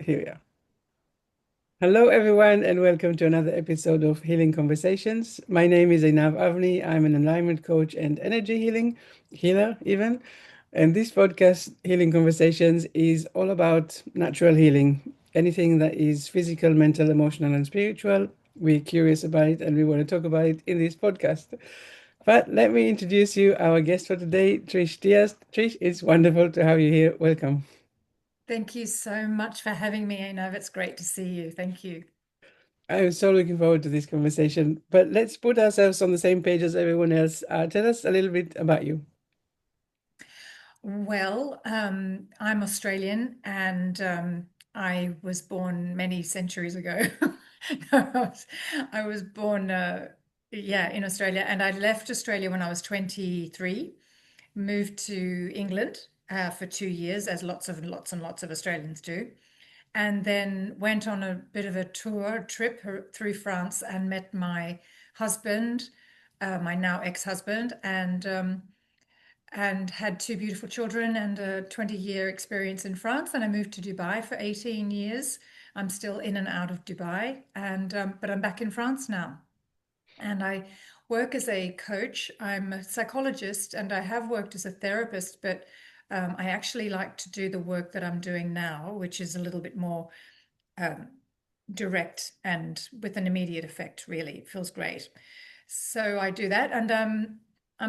Here we are. Hello, everyone, and welcome to another episode of Healing Conversations. My name is Einav Avni. I'm an alignment coach and energy healer, even. And this podcast, Healing Conversations, is all about natural healing. Anything that is physical, mental, emotional, and spiritual, we're curious about it and we want to talk about it in this podcast. But let me introduce you our guest for today, Trish Diez. Trish, it's wonderful to have you here. Welcome. Thank you so much for having me, Einav. It's great to see you. Thank you. I'm so looking forward to this conversation. But let's put ourselves on the same page as everyone else. Tell us a little bit about you. Well, I'm Australian and I was born many centuries ago. No, I was born, in Australia, and I left Australia when I was 23, moved to England for 2 years, as lots and lots of Australians do, and then went on a bit of a trip through France and met my husband, my now ex-husband, and had two beautiful children and a 20-year experience in France. And I moved to Dubai for 18 years. I'm still in and out of Dubai, and but I'm back in France now. And I work as a coach. I'm a psychologist and I have worked as a therapist, but I actually like to do the work that I'm doing now, which is a little bit more um, direct and with an immediate effect, really. It feels great. So I do that. And I'm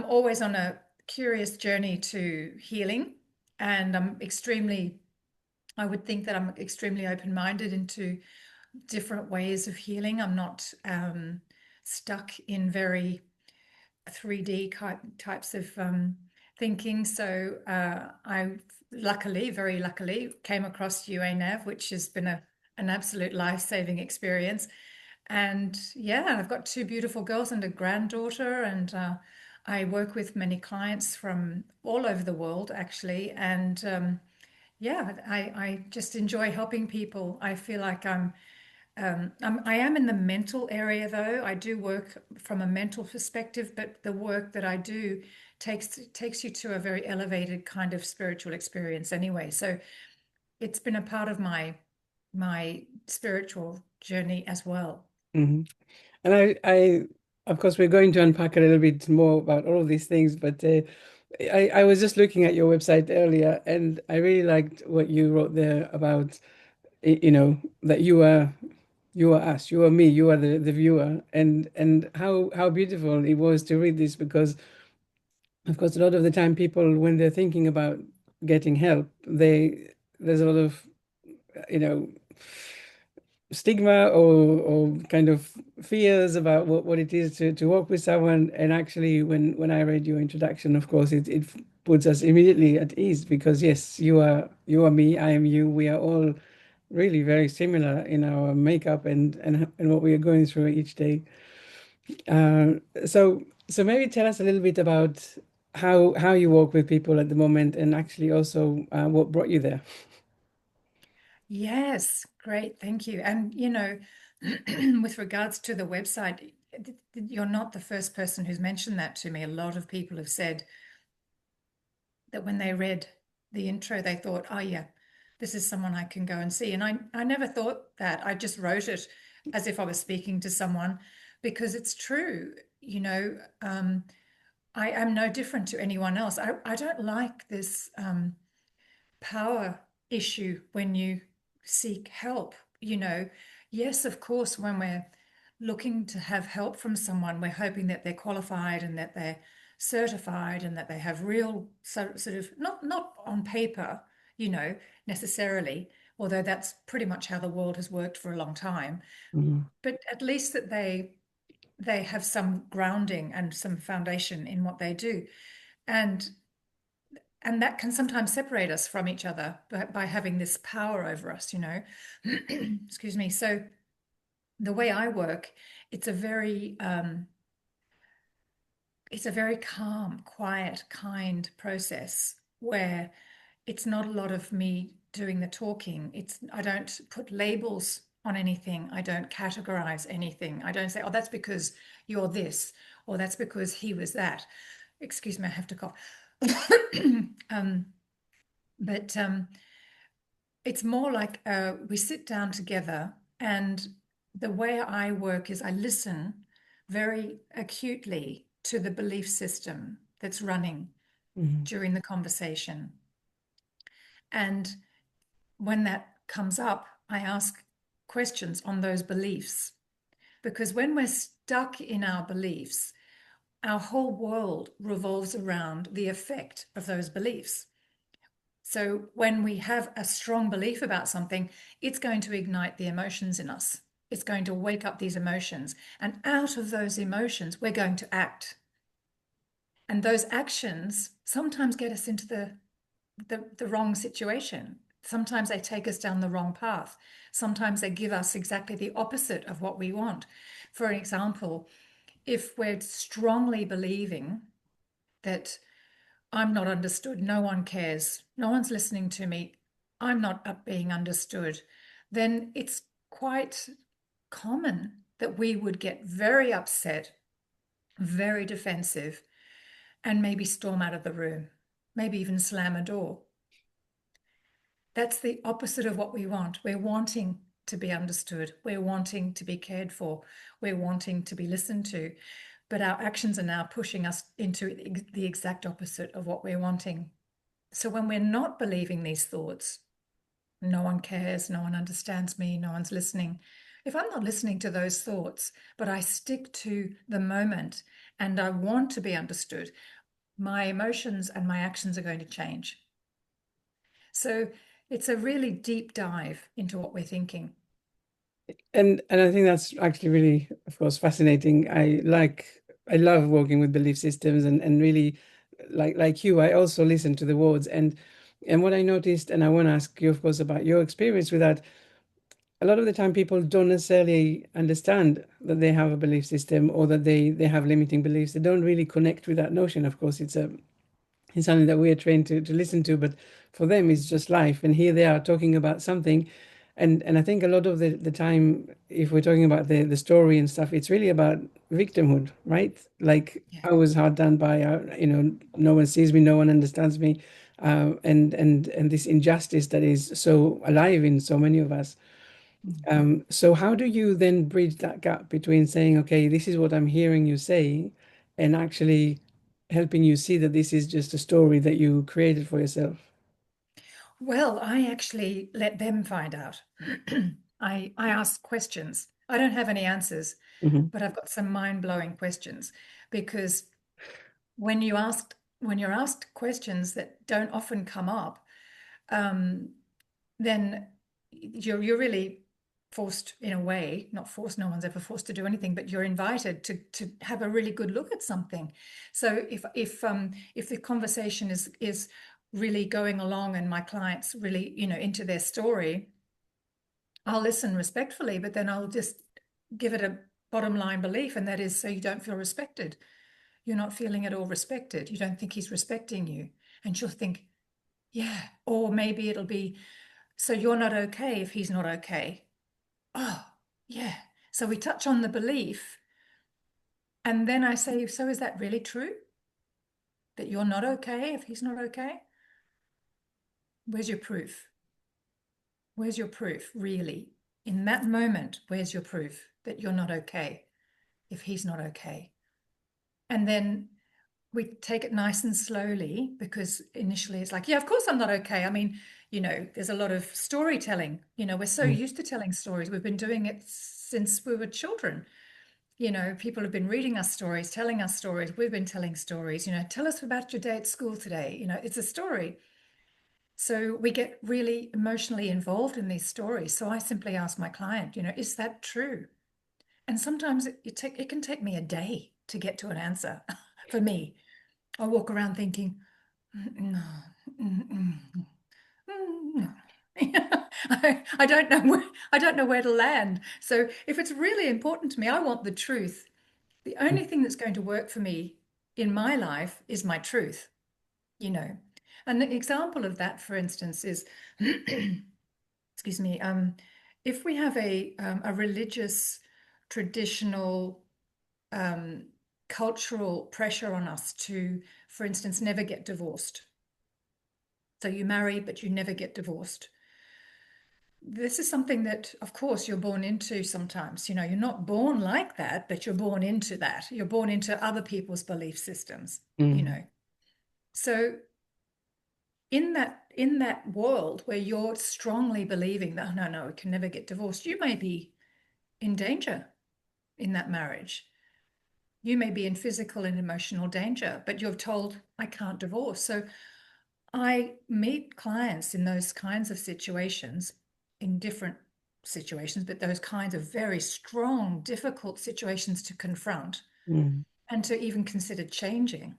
always on a curious journey to healing. And I would think that I'm extremely open minded into different ways of healing. I'm not stuck in very 3D types of thinking. So I luckily, very luckily, came across UANAV, which has been an absolute life-saving experience. And yeah, I've got two beautiful girls and a granddaughter, and I work with many clients from all over the world, actually. And I just enjoy helping people. I feel like I am in the mental area, though. I do work from a mental perspective, but the work that I do takes you to a very elevated kind of spiritual experience anyway. So it's been a part of my spiritual journey as well. Hmm. And of course, we're going to unpack a little bit more about all of these things. But I was just looking at your website earlier, and I really liked what you wrote there about, that you are us, you are me, you are the viewer, and how beautiful it was to read this because, of course, a lot of the time people, when they're thinking about getting help, there's a lot of, you know, stigma or kind of fears about what it is to work with someone. And actually, when I read your introduction, of course, it puts us immediately at ease because yes, you are me, I am you. We are all really very similar in our makeup and what we are going through each day. Uh, so so maybe tell us a little bit about how you work with people at the moment, and actually also what brought you there. Yes, great, thank you. And with regards to the website, you're not the first person who's mentioned that to me. A lot of people have said that when they read the intro, they thought, oh, yeah, this is someone I can go and see. And I never thought that. I just wrote it as if I was speaking to someone because it's true. I am no different to anyone else. I don't like this power issue when you seek help. You know, yes, of course, when we're looking to have help from someone, we're hoping that they're qualified and that they're certified and that they have real sort of not on paper, you know, necessarily, although that's pretty much how the world has worked for a long time, Mhm. but at least that they have some grounding and some foundation in what they do. And and that can sometimes separate us from each other by having this power over us, you know. Excuse me. So the way I work, it's a very it's a very calm, quiet, kind process where it's not a lot of me doing the talking. It's I don't put labels on anything. I don't categorize anything. I don't say, oh, that's because you're this, or that's because he was that. Excuse me, I have to cough. um, but it's more like we sit down together, and the way I work is I listen very acutely to the belief system that's running Mhm. during the conversation. And when that comes up, I ask questions on those beliefs. Because when we're stuck in our beliefs, our whole world revolves around the effect of those beliefs. So when we have a strong belief about something, it's going to ignite the emotions in us. It's going to wake up these emotions. And out of those emotions, we're going to act. And those actions sometimes get us into the wrong situation. Sometimes they take us down the wrong path. Sometimes they give us exactly the opposite of what we want. For example, if we're strongly believing that I'm not understood, no one cares, no one's listening to me, I'm not being understood, then it's quite common that we would get very upset, very defensive, and maybe storm out of the room, maybe even slam a door. That's the opposite of what we want. We're wanting to be understood. We're wanting to be cared for. We're wanting to be listened to. But our actions are now pushing us into the exact opposite of what we're wanting. So when we're not believing these thoughts, no one cares, no one understands me, no one's listening. If I'm not listening to those thoughts, but I stick to the moment and I want to be understood, my emotions and my actions are going to change. So it's a really deep dive into what we're thinking. And I think that's actually really, of course, fascinating. I love working with belief systems, and really like you, I also listen to the words, and what I noticed, and I want to ask you, of course, about your experience with that. A lot of the time people don't necessarily understand that they have a belief system, or that they have limiting beliefs. They don't really connect with that notion. Of course, it's something that we are trained to listen to, but for them it's just life, and here they are talking about something. And I think a lot of the time, if we're talking about the story and stuff, it's really about victimhood, right? Like, Yeah. I was hard done by, no one sees me, no one understands me, and this injustice that is so alive in so many of us. Mhm. So how do you then bridge that gap between saying, okay, this is what I'm hearing you say, and actually helping you see that this is just a story that you created for yourself? Well, I actually let them find out. I ask questions. I don't have any answers, Hmm. but I've got some mind-blowing questions because when you asked when you're asked questions that don't often come up, um, then you're really forced in a way, not forced, no one's ever forced to do anything, but you're invited to have a really good look at something. So if the conversation is really going along and my client's really, into their story, I'll listen respectfully, but then I'll just give it a bottom line belief, and that is, so you don't feel respected. You're not feeling at all respected. You don't think he's respecting you. And she'll think, yeah. Or maybe it'll be, so you're not okay if he's not okay. Oh, yeah. So we touch on the belief. And then I say, so is that really true? That you're not okay if he's not okay? Where's your proof? Where's your proof, really? In that moment, where's your proof that you're not okay if he's not okay? And then we take it nice and slowly, because initially it's like, yeah, of course I'm not okay. I mean, there's a lot of storytelling. We're so used to telling stories. We've been doing it since we were children. People have been reading us stories, telling us stories. We've been telling stories. Tell us about your day at school today. It's a story. So we get really emotionally involved in these stories. So I simply ask my client, is that true? And sometimes it can take me a day to get to an answer for me. I walk around thinking, no, no. I don't know where to land. So if it's really important to me, I want the truth. The only thing that's going to work for me in my life is my truth, you know. An example of that, for instance, is excuse me, if we have a religious, traditional, um, cultural pressure on us to, for instance, never get divorced. So you marry, but you never get divorced. this is something that, of course, you're born into sometimes. You're not born like that, but you're born into that. You're born into other people's belief systems, you Mm, know. So in that world where you're strongly believing that, oh, no, no, we can never get divorced, you may be in danger in that marriage. You may be in physical and emotional danger, but you're told, I can't divorce. So I meet clients in those kinds of situations, in different situations, but those kinds of very strong, difficult situations to confront mm. and to even consider changing,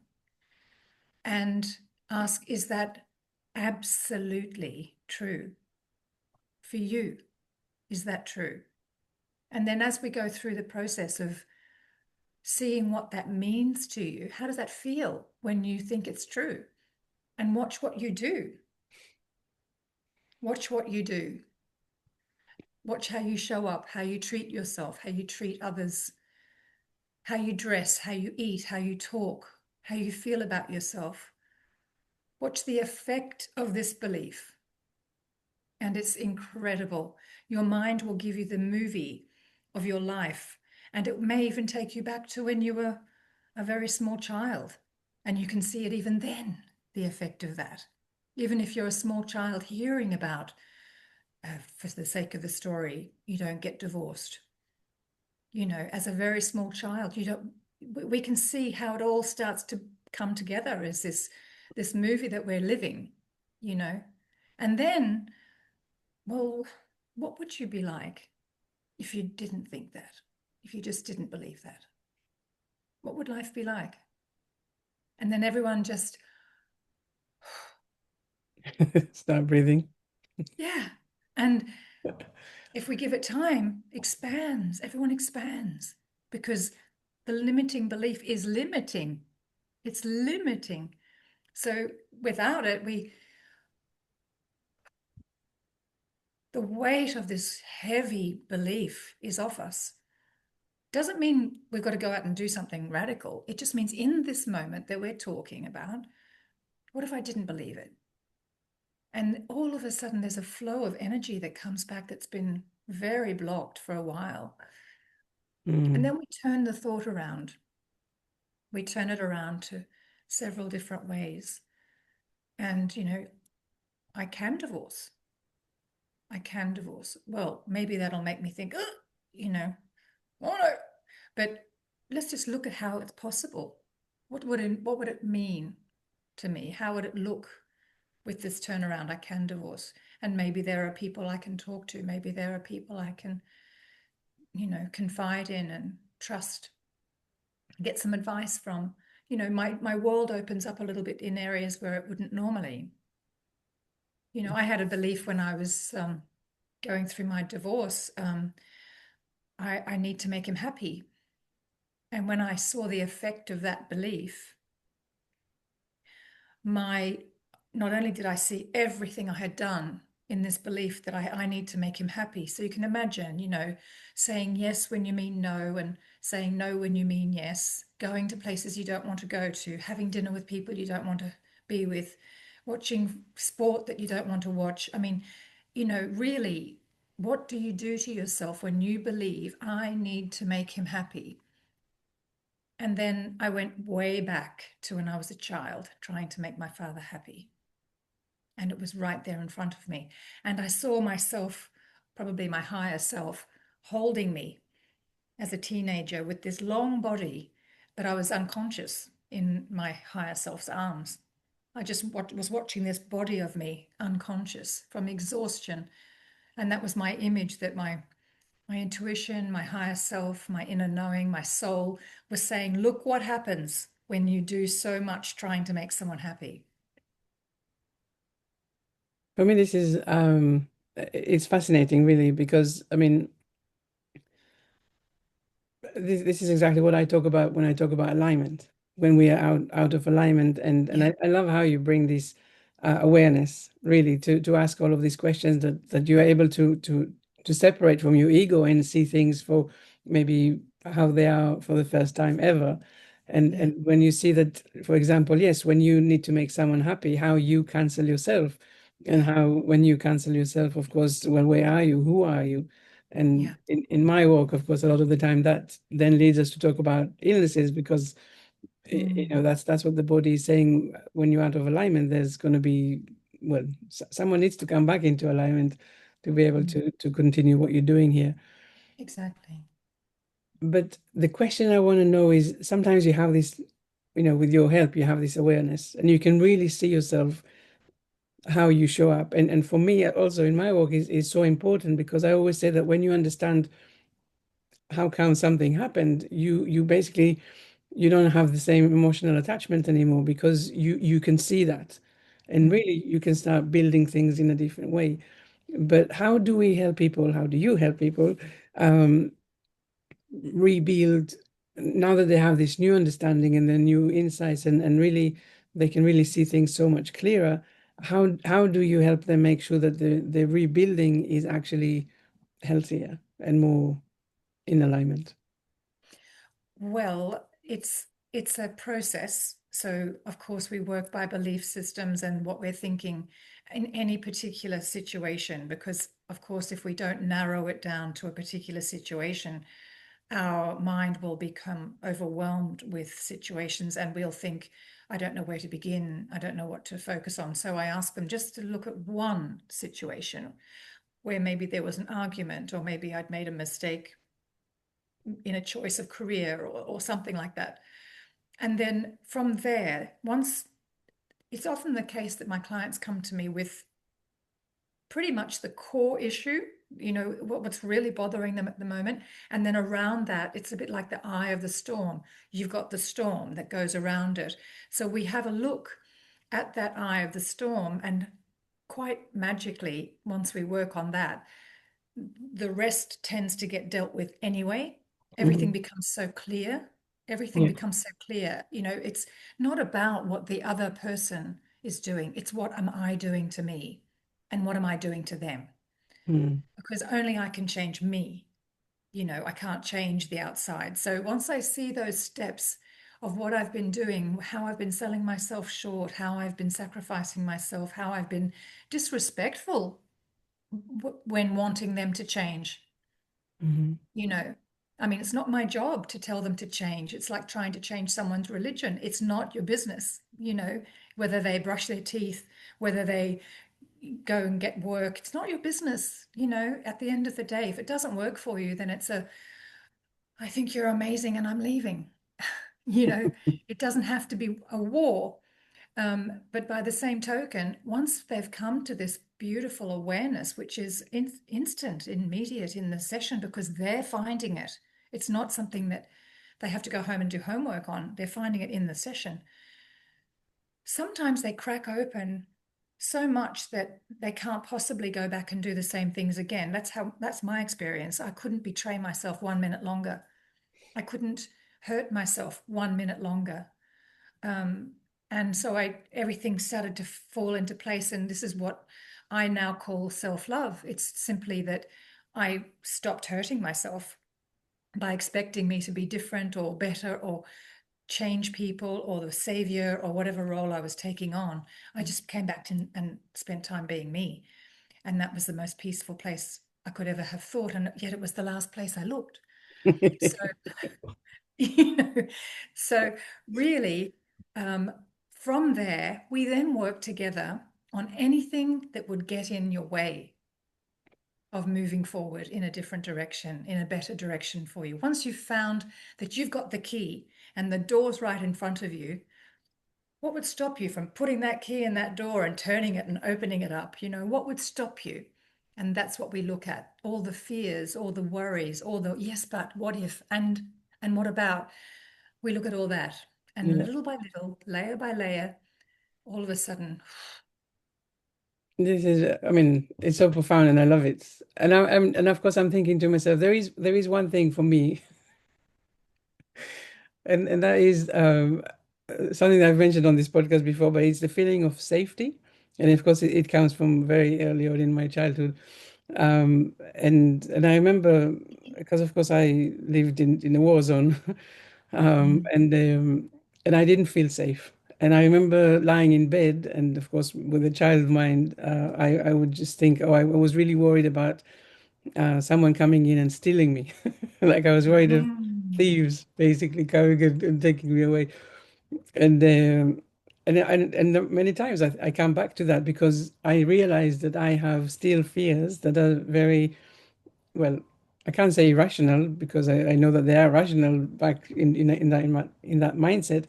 and ask, is that absolutely true for you? Is that true? And then as we go through the process of seeing what that means to you, how does that feel when you think it's true? And watch what you do. Watch what you do. Watch how you show up, how you treat yourself, how you treat others, how you dress, how you eat, how you talk, how you feel about yourself. Watch the effect of this belief. And it's incredible. Your mind will give you the movie of your life. And it may even take you back to when you were a very small child. And you can see it even then, the effect of that. Even if you're a small child hearing about, for the sake of the story, you don't get divorced. As a very small child, you don't. We can see how it all starts to come together as this movie that we're living, you know. And then, well, what would you be like if you didn't think that? If you just didn't believe that? What would life be like? And then everyone just, Start breathing. yeah. And if we give it time, expands. Everyone expands because the limiting belief is limiting. It's limiting. So without it, the weight of this heavy belief is off us. Doesn't mean we've got to go out and do something radical. It just means in this moment that we're talking about, what if I didn't believe it? And all of a sudden, there's a flow of energy that comes back that's been very blocked for a while. And Mm. then we turn the thought around. We turn it around to several different ways. And, I can divorce. I can divorce. Well, maybe that'll make me think, oh, you know, oh no. But let's just look at how it's possible. What would it mean to me? How would it look with this turnaround? I can divorce. And maybe there are people I can talk to. Maybe there are people I can, confide in and trust, get some advice from. My world opens up a little bit in areas where it wouldn't normally. I had a belief when I was going through my divorce. I need to make him happy. And when I saw the effect of that belief, my not only did I see everything I had done in this belief that I need to make him happy. So you can imagine, saying yes when you mean no and saying no when you mean yes, going to places you don't want to go to, having dinner with people you don't want to be with, watching sport that you don't want to watch. I mean, really, what do you do to yourself when you believe I need to make him happy? And then I went way back to when I was a child, trying to make my father happy. And it was right there in front of me. And I saw myself, probably my higher self, holding me as a teenager with this long body, but I was unconscious in my higher self's arms. I just was watching this body of me unconscious from exhaustion. And that was my image that my intuition, my higher self, my inner knowing, my soul was saying, look what happens when you do so much trying to make someone happy. For me, this is it's fascinating, really, because I mean, this is exactly what I talk about when I talk about alignment. When we are out of alignment, and Yeah, I love how you bring this awareness, really, to ask all of these questions, that you are able to separate from your ego and see things for maybe how they are for the first time ever. yeah, And when you see that, for example, yes, when you need to make someone happy, how you cancel yourself, And Yeah. how when you cancel yourself, of course, well, where are you? Who are you? And Yeah. in my work, of course, a lot of the time that then leads us to talk about illnesses because Mm. that's what the body is saying. When you're out of alignment, there's going to be, well, someone needs to come back into alignment to be able Mm. to continue what you're doing here. Exactly. But the question I want to know is sometimes you have this, with your help, you have this awareness and you can really see yourself how you show up. And for me also in my work is so important because I always say that when you understand how come something happened, you basically you don't have the same emotional attachment anymore because you can see that. And Mm. really you can start building things in a different way. But how do we help people? How do you help people um, rebuild now that they have this new understanding and the new insights and really they can really see things so much clearer? How do you help them make sure that the rebuilding is actually healthier and more in alignment? Well, it's a process. So, of course, we work by belief systems and what we're thinking in any particular situation, because, of course, if we don't narrow it down to a particular situation, our mind will become overwhelmed with situations and we'll think, I don't know where to begin. I don't know what to focus on. So I ask them just to look at one situation where maybe there was an argument, or maybe I'd made a mistake in a choice of career, or something like that. And then from there, once it's often the case that my clients come to me with pretty much the core issue, what's really bothering them at the moment. And then around that, it's a bit like the eye of the storm. You've got the storm that goes around it. So we have a look at that eye of the storm, and quite magically, once we work on that, the rest tends to get dealt with anyway. Everything Mhm. becomes so clear. Everything Yeah. becomes so clear. It's not about what the other person is doing, it's what am I doing to me and what am I doing to them? Mm. Because only I can change me. I can't change the outside. So once I see those steps of what I've been doing, how I've been selling myself short, how I've been sacrificing myself, how I've been disrespectful when wanting them to change, Mhm. you know I mean, it's not my job to tell them to change. It's like trying to change someone's religion. It's not your business, whether they brush their teeth, whether they go and get work. It's not your business. At the end of the day, if it doesn't work for you, then I think you're amazing and I'm leaving. you know it doesn't have to be a war. But by the same token, once they've come to this beautiful awareness, which is instant, immediate in the session, because they're finding it, it's not something that they have to go home and do homework on. They're finding it in the session. Sometimes they crack open so much that they can't possibly go back and do the same things again. That's my experience. I couldn't betray myself 1 minute longer. I couldn't hurt myself 1 minute longer. Um, and so everything started to fall into place. And this is what I now call self-love. It's simply that I stopped hurting myself by expecting me to be different or better or change people or the savior or whatever role I was taking on. I just came back to, and spent time being me. And that was the most peaceful place I could ever have thought. And yet it was the last place I looked. So you know, so really, um, from there, we then work together on anything that would get in your way of moving forward in a different direction, in a better direction for you. Once you've found that you've got the key and the door's right in front of you, what would stop you from putting that key in that door and turning it and opening it up? What would stop you? And that's what we look at. All the fears, all the worries, all the yes, but what if, and what about? We look at all that, and Yeah. little by little, layer by layer, all of a sudden, This is, I mean, it's so profound and I love it. And of course I'm thinking to myself, there is one thing for me, and that is something that I've mentioned on this podcast before, but it's the feeling of safety. And of course it comes from very early on in my childhood. And I remember because of course I lived in a war zone, mm, and I didn't feel safe. And I remember lying in bed, and of course, with a child mind, I would just think, oh, I was really worried about someone coming in and stealing me. Like I was worried of Mm. thieves basically coming and taking me away. And many times I come back to that because I realize that I have still fears that are very, well, I can't say irrational because I know that they are rational back in that mindset,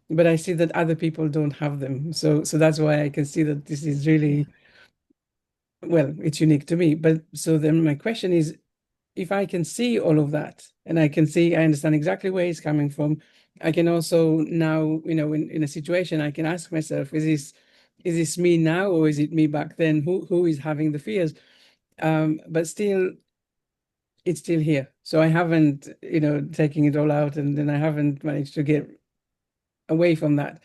but I see that other people don't have them. So that's why I can see that this is Yeah. really, well, it's unique to me. But so then my question is, if I can see all of that and I understand exactly where it's coming from, I can also now, in a situation, I can ask myself, is this me now or is it me back then? Who is having the fears? But still, it's still here. So I haven't, taking it all out, and then I haven't managed to get away from that.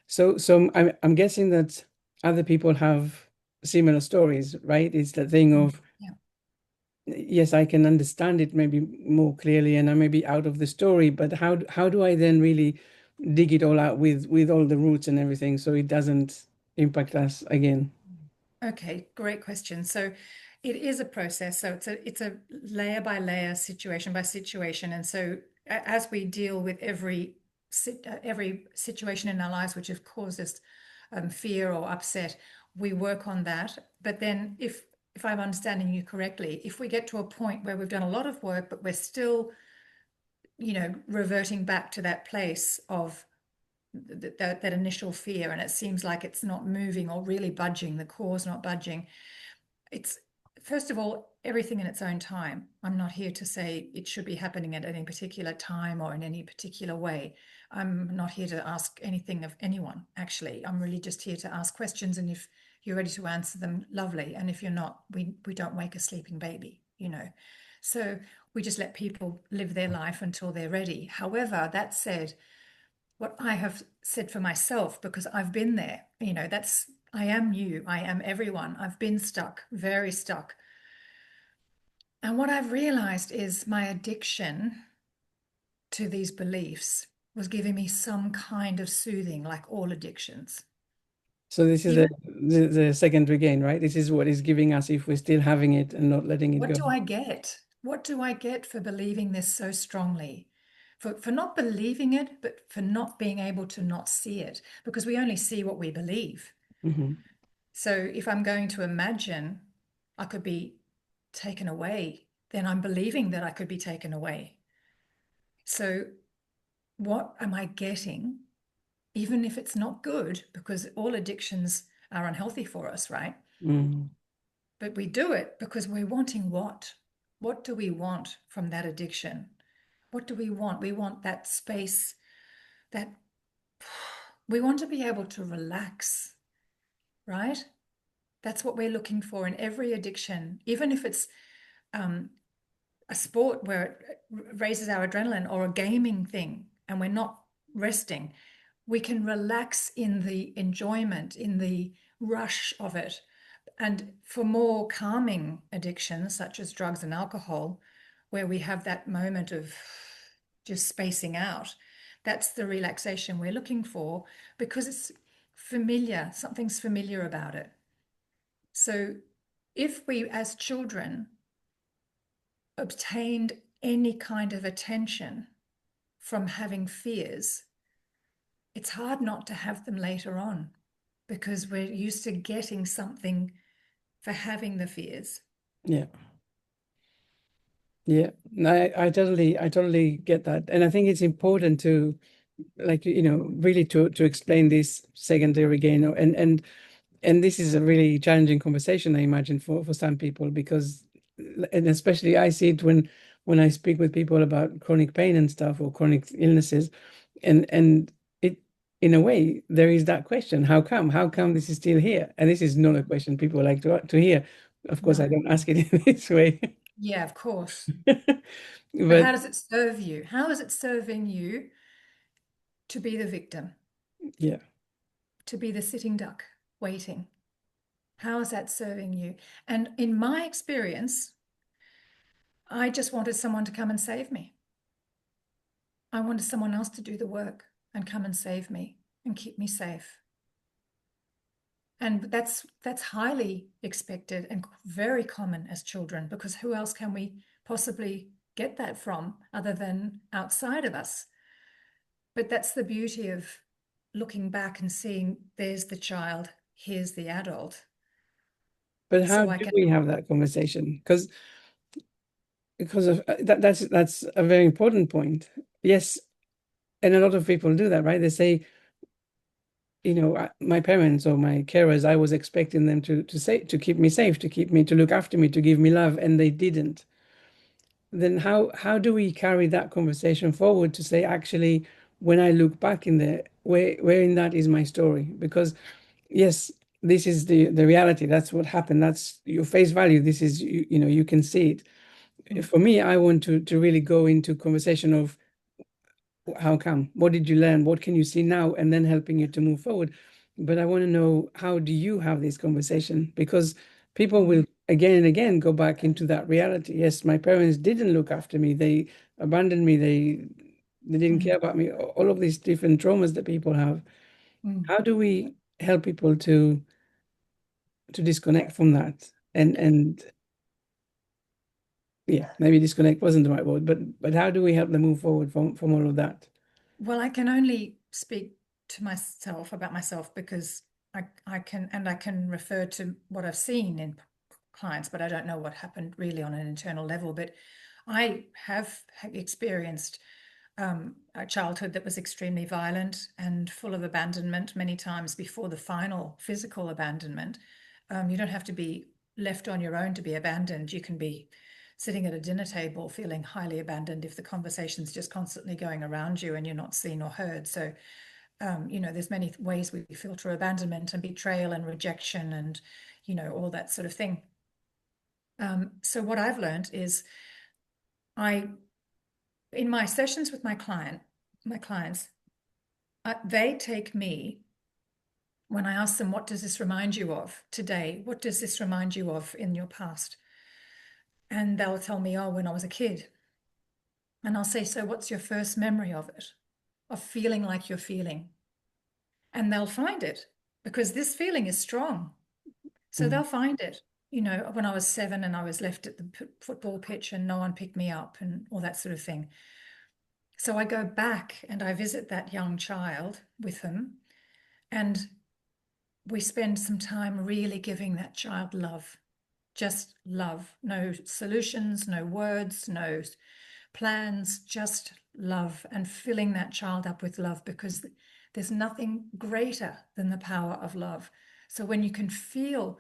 So I'm guessing that other people have similar stories, right? It's the thing Mm. of, Yeah. yes, I can understand it maybe more clearly, and I may be out of the story, but how do I then really dig it all out with all the roots and everything so it doesn't impact us again? Okay, great question. So it is a process. So it's a layer by layer, situation by situation. And so as we deal with every situation in our lives which have caused us fear or upset, we work on that. But then if I'm understanding you correctly, if we get to a point where we've done a lot of work, but we're still, reverting back to that place of that initial fear, and it seems like it's not moving or really budging, the core's not budging. It's, first of all, everything in its own time. I'm not here to say it should be happening at any particular time or in any particular way. I'm not here to ask anything of anyone, actually. I'm really just here to ask questions, and if you're ready to answer them, lovely. And if you're not, we don't wake a sleeping baby. So we just let people live their life until they're ready. However, that said, what I have said for myself, because I've been there, I am you, I am everyone. I've been stuck, very stuck. And what I've realized is my addiction to these beliefs was giving me some kind of soothing, like all addictions. So this is Even the second regain, right? This is what is giving us if we're still having it and not letting it what go. do I get? What do I get for believing this so strongly? For not believing it, but for not being able to not see it, because we only see what we believe. Hmm. So if I'm going to imagine I could be taken away, then I'm believing that I could be taken away. So what am I getting? Even if it's not good, because all addictions are unhealthy for us, right? Mm. But we do it because we're wanting what? What do we want from that addiction? What do we want? We want that space, that we want to be able to relax, right? That's what we're looking for in every addiction, even if it's um, a sport where it raises our adrenaline, or a gaming thing and we're not resting. We can relax in the enjoyment, in the rush of it. And for more calming addictions, such as drugs and alcohol, where we have that moment of just spacing out, that's the relaxation we're looking for, because it's familiar, something's familiar about it. So if we, as children, obtained any kind of attention from having fears, it's hard not to have them later on, because we're used to getting something for having the fears. Yeah. Yeah. No, I totally get that. And I think it's important to, like, really to explain this secondary gain, and this is a really challenging conversation, I imagine, for some people, because, and especially I see it when I speak with people about chronic pain and stuff, or chronic illnesses, and it, in a way, there is that question: how come this is still here? And this is not a question people like to hear. Of course, I No. don't ask it in this way. Yeah, of course. But But how does it serve you? How is it serving you to be the victim, yeah. to be the sitting duck waiting? How is that serving you? And in my experience, I just wanted someone to come and save me. I wanted someone else to do the work and come and save me. and keep me safe. And that's highly expected and very common as children, because who else can we possibly get that from other than outside of us? But that's the beauty of looking back and seeing there's the child, here's the adult. But how So I do can, we have that conversation? Because of that's a very important point. Yes, and a lot of people do that, right? They say, my parents or my carers, I was expecting them to say to keep me safe, to keep me, to look after me, to give me love, and they didn't. Then how do we carry that conversation forward to say, actually, when I look back in there, where in that is my story? Because yes, this is the reality. That's what happened. That's your face value. This is you can see it. For me, I want to really go into conversation of how come, what did you learn, what can you see now, and then helping you to move forward. But I want to know, how do you have this conversation? Because people will again and again go back into that reality. Yes, my parents didn't look after me, they abandoned me, they didn't care about me, all of these different traumas that people have. How do we help people to disconnect from that? And yeah, maybe disconnect wasn't the right word, but how do we help them move forward from all of that? well, I can only speak to myself about myself because I can refer to what I've seen in clients, but I don't know what happened really on an internal level. But I have experienced a childhood that was extremely violent and full of abandonment many times before the final physical abandonment. You don't have to be left on your own to be abandoned. You can be sitting at a dinner table feeling highly abandoned if the conversation's just constantly going around you and you're not seen or heard. So, there's many ways we filter abandonment and betrayal and rejection and, all that sort of thing. So what I've learned is I, in my sessions with my clients, they take me when I ask them, what does this remind you of today? What does this remind you of in your past? And they'll tell me, oh, when I was a kid. And I'll say, so what's your first memory of it, of feeling like you're feeling? And they'll find it because this feeling is strong. So Mm. they'll find it. When I was 7 and I was left at the football pitch and no one picked me up and all that sort of thing. So I go back and I visit that young child with them, and we spend some time really giving that child love, just love. No solutions, no words, no plans, just love, and filling that child up with love, because there's nothing greater than the power of love. So when you can feel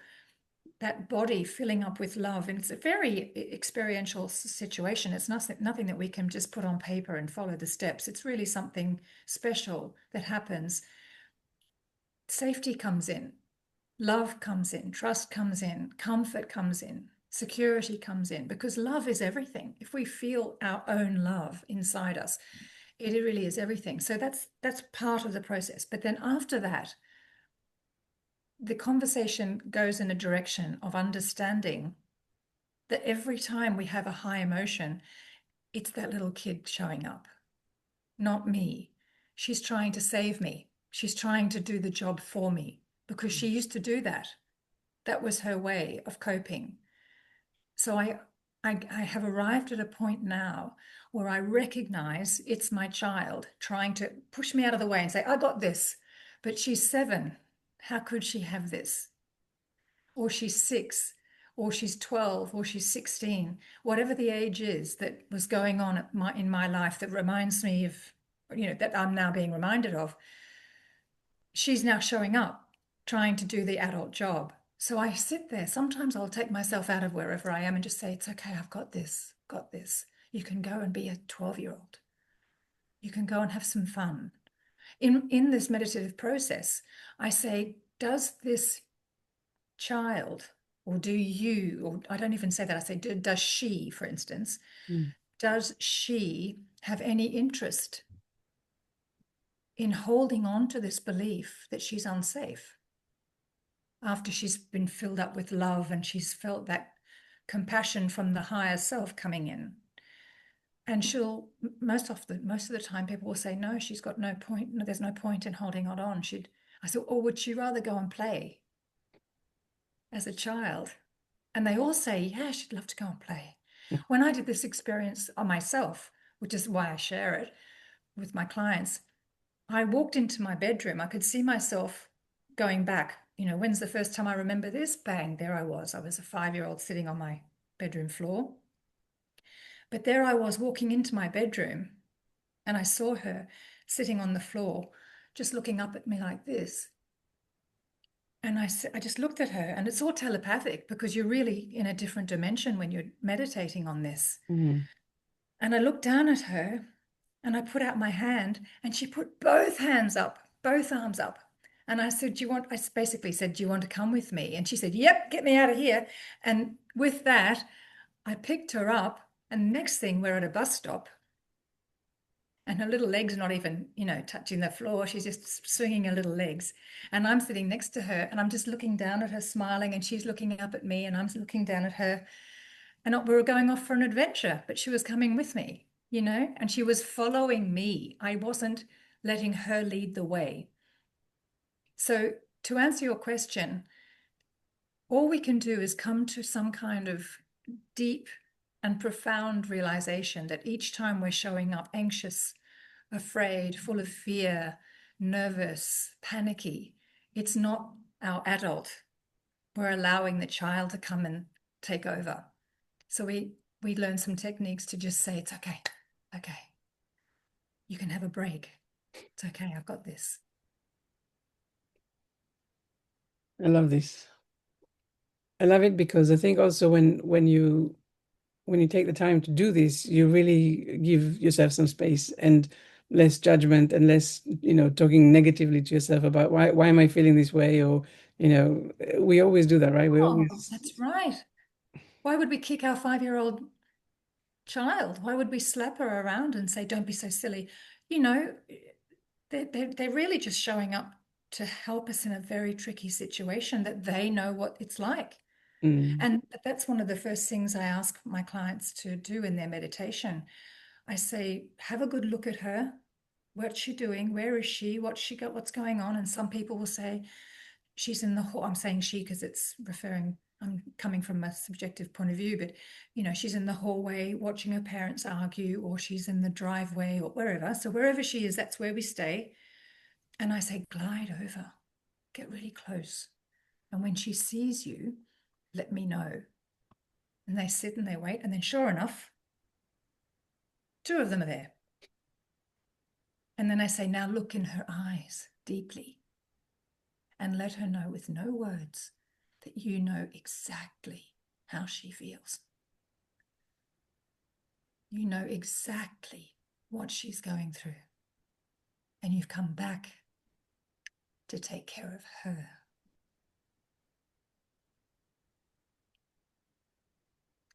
that body filling up with love, and it's a very experiential situation. It's nothing that we can just put on paper and follow the steps. It's really something special that happens. Safety comes in, love comes in, trust comes in, comfort comes in, security comes in, because love is everything. If we feel our own love inside us, it really is everything. So that's part of the process. But then after that, the conversation goes in a direction of understanding that every time we have a high emotion, it's that little kid showing up, not me. She's trying to save me. She's trying to do the job for me because she used to do that. That was her way of coping. So I have arrived at a point now where I recognize it's my child trying to push me out of the way and say, I got this. But she's 7. How could she have this? Or she's 6, or she's 12, or she's 16, whatever the age is that was going on in my life that reminds me of, that I'm now being reminded of. She's now showing up, trying to do the adult job. So I sit there. Sometimes I'll take myself out of wherever I am and just say, it's okay, I've got this, got this. You can go and be a 12-year-old. You can go and have some fun. In this meditative process, I say, does this child, or do you, or I don't even say that, I say, does she, for instance, Mm. does she have any interest in holding on to this belief that she's unsafe after she's been filled up with love and she's felt that compassion from the higher self coming in? And she'll most of the time people will say, no, she's got no point. No, there's no point in holding it on. I said, or would she rather go and play as a child? And they all say, yeah, she'd love to go and play. When I did this experience on myself, which is why I share it with my clients, I walked into my bedroom. I could see myself going back. When's the first time I remember this? Bang, there I was. I was a 5-year-old sitting on my bedroom floor. But there I was walking into my bedroom, and I saw her sitting on the floor, just looking up at me like this. And I just looked at her, and it's all telepathic because you're really in a different dimension when you're meditating on this. Mm. And I looked down at her and I put out my hand, and she put both hands up, both arms up. And I said, I basically said, do you want to come with me? And she said, yep, get me out of here. And with that, I picked her up. And next thing, we're at a bus stop, and her little legs not even, touching the floor. She's just swinging her little legs. And I'm sitting next to her, and I'm just looking down at her, smiling, and she's looking up at me, and I'm looking down at her. And we were going off for an adventure, but she was coming with me, and she was following me. I wasn't letting her lead the way. So, to answer your question, all we can do is come to some kind of deep and profound realization that each time we're showing up anxious, afraid, full of fear, nervous, panicky, it's not our adult. We're allowing the child to come and take over. So we learn some techniques to just say, it's okay. Okay. You can have a break. It's okay. I've got this. I love this. I love it because I think also when you take the time to do this, you really give yourself some space and less judgment and less, talking negatively to yourself about why am I feeling this way? Or, we always do that, right? We Oh, always, that's right. Why would we kick our 5-year-old child? Why would we slap her around and say, don't be so silly? You know, they're really just showing up to help us in a very tricky situation that they know what it's like. mm, And that's one of the first things I ask my clients to do in their meditation. I say, have a good look at her. What's she doing? Where is she? What's she got? What's going on? And some people will say, she's in the hall. I'm saying she because I'm coming from a subjective point of view, but she's in the hallway watching her parents argue, or she's in the driveway or wherever. So wherever she is, that's where we stay. And I say, glide over, get really close. And when she sees you, let me know. And they sit and they wait. And then sure enough, two of them are there. And then I say, now look in her eyes deeply and let her know with no words that you know exactly how she feels. You know exactly what she's going through. And you've come back to take care of her.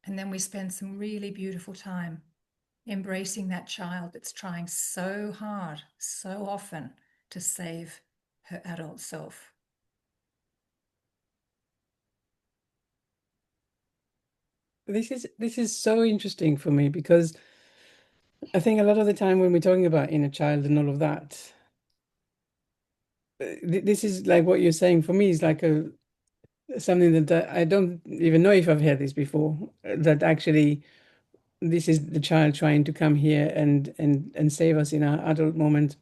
And then we spend some really beautiful time embracing that child that's trying so hard, so often to save her adult self. this is so interesting for me because I think a lot of the time when we're talking about inner child and all of that, this is like what you're saying for me is like a something that I don't even know if I've heard this before. That actually this is the child trying to come here and save us in our adult moment,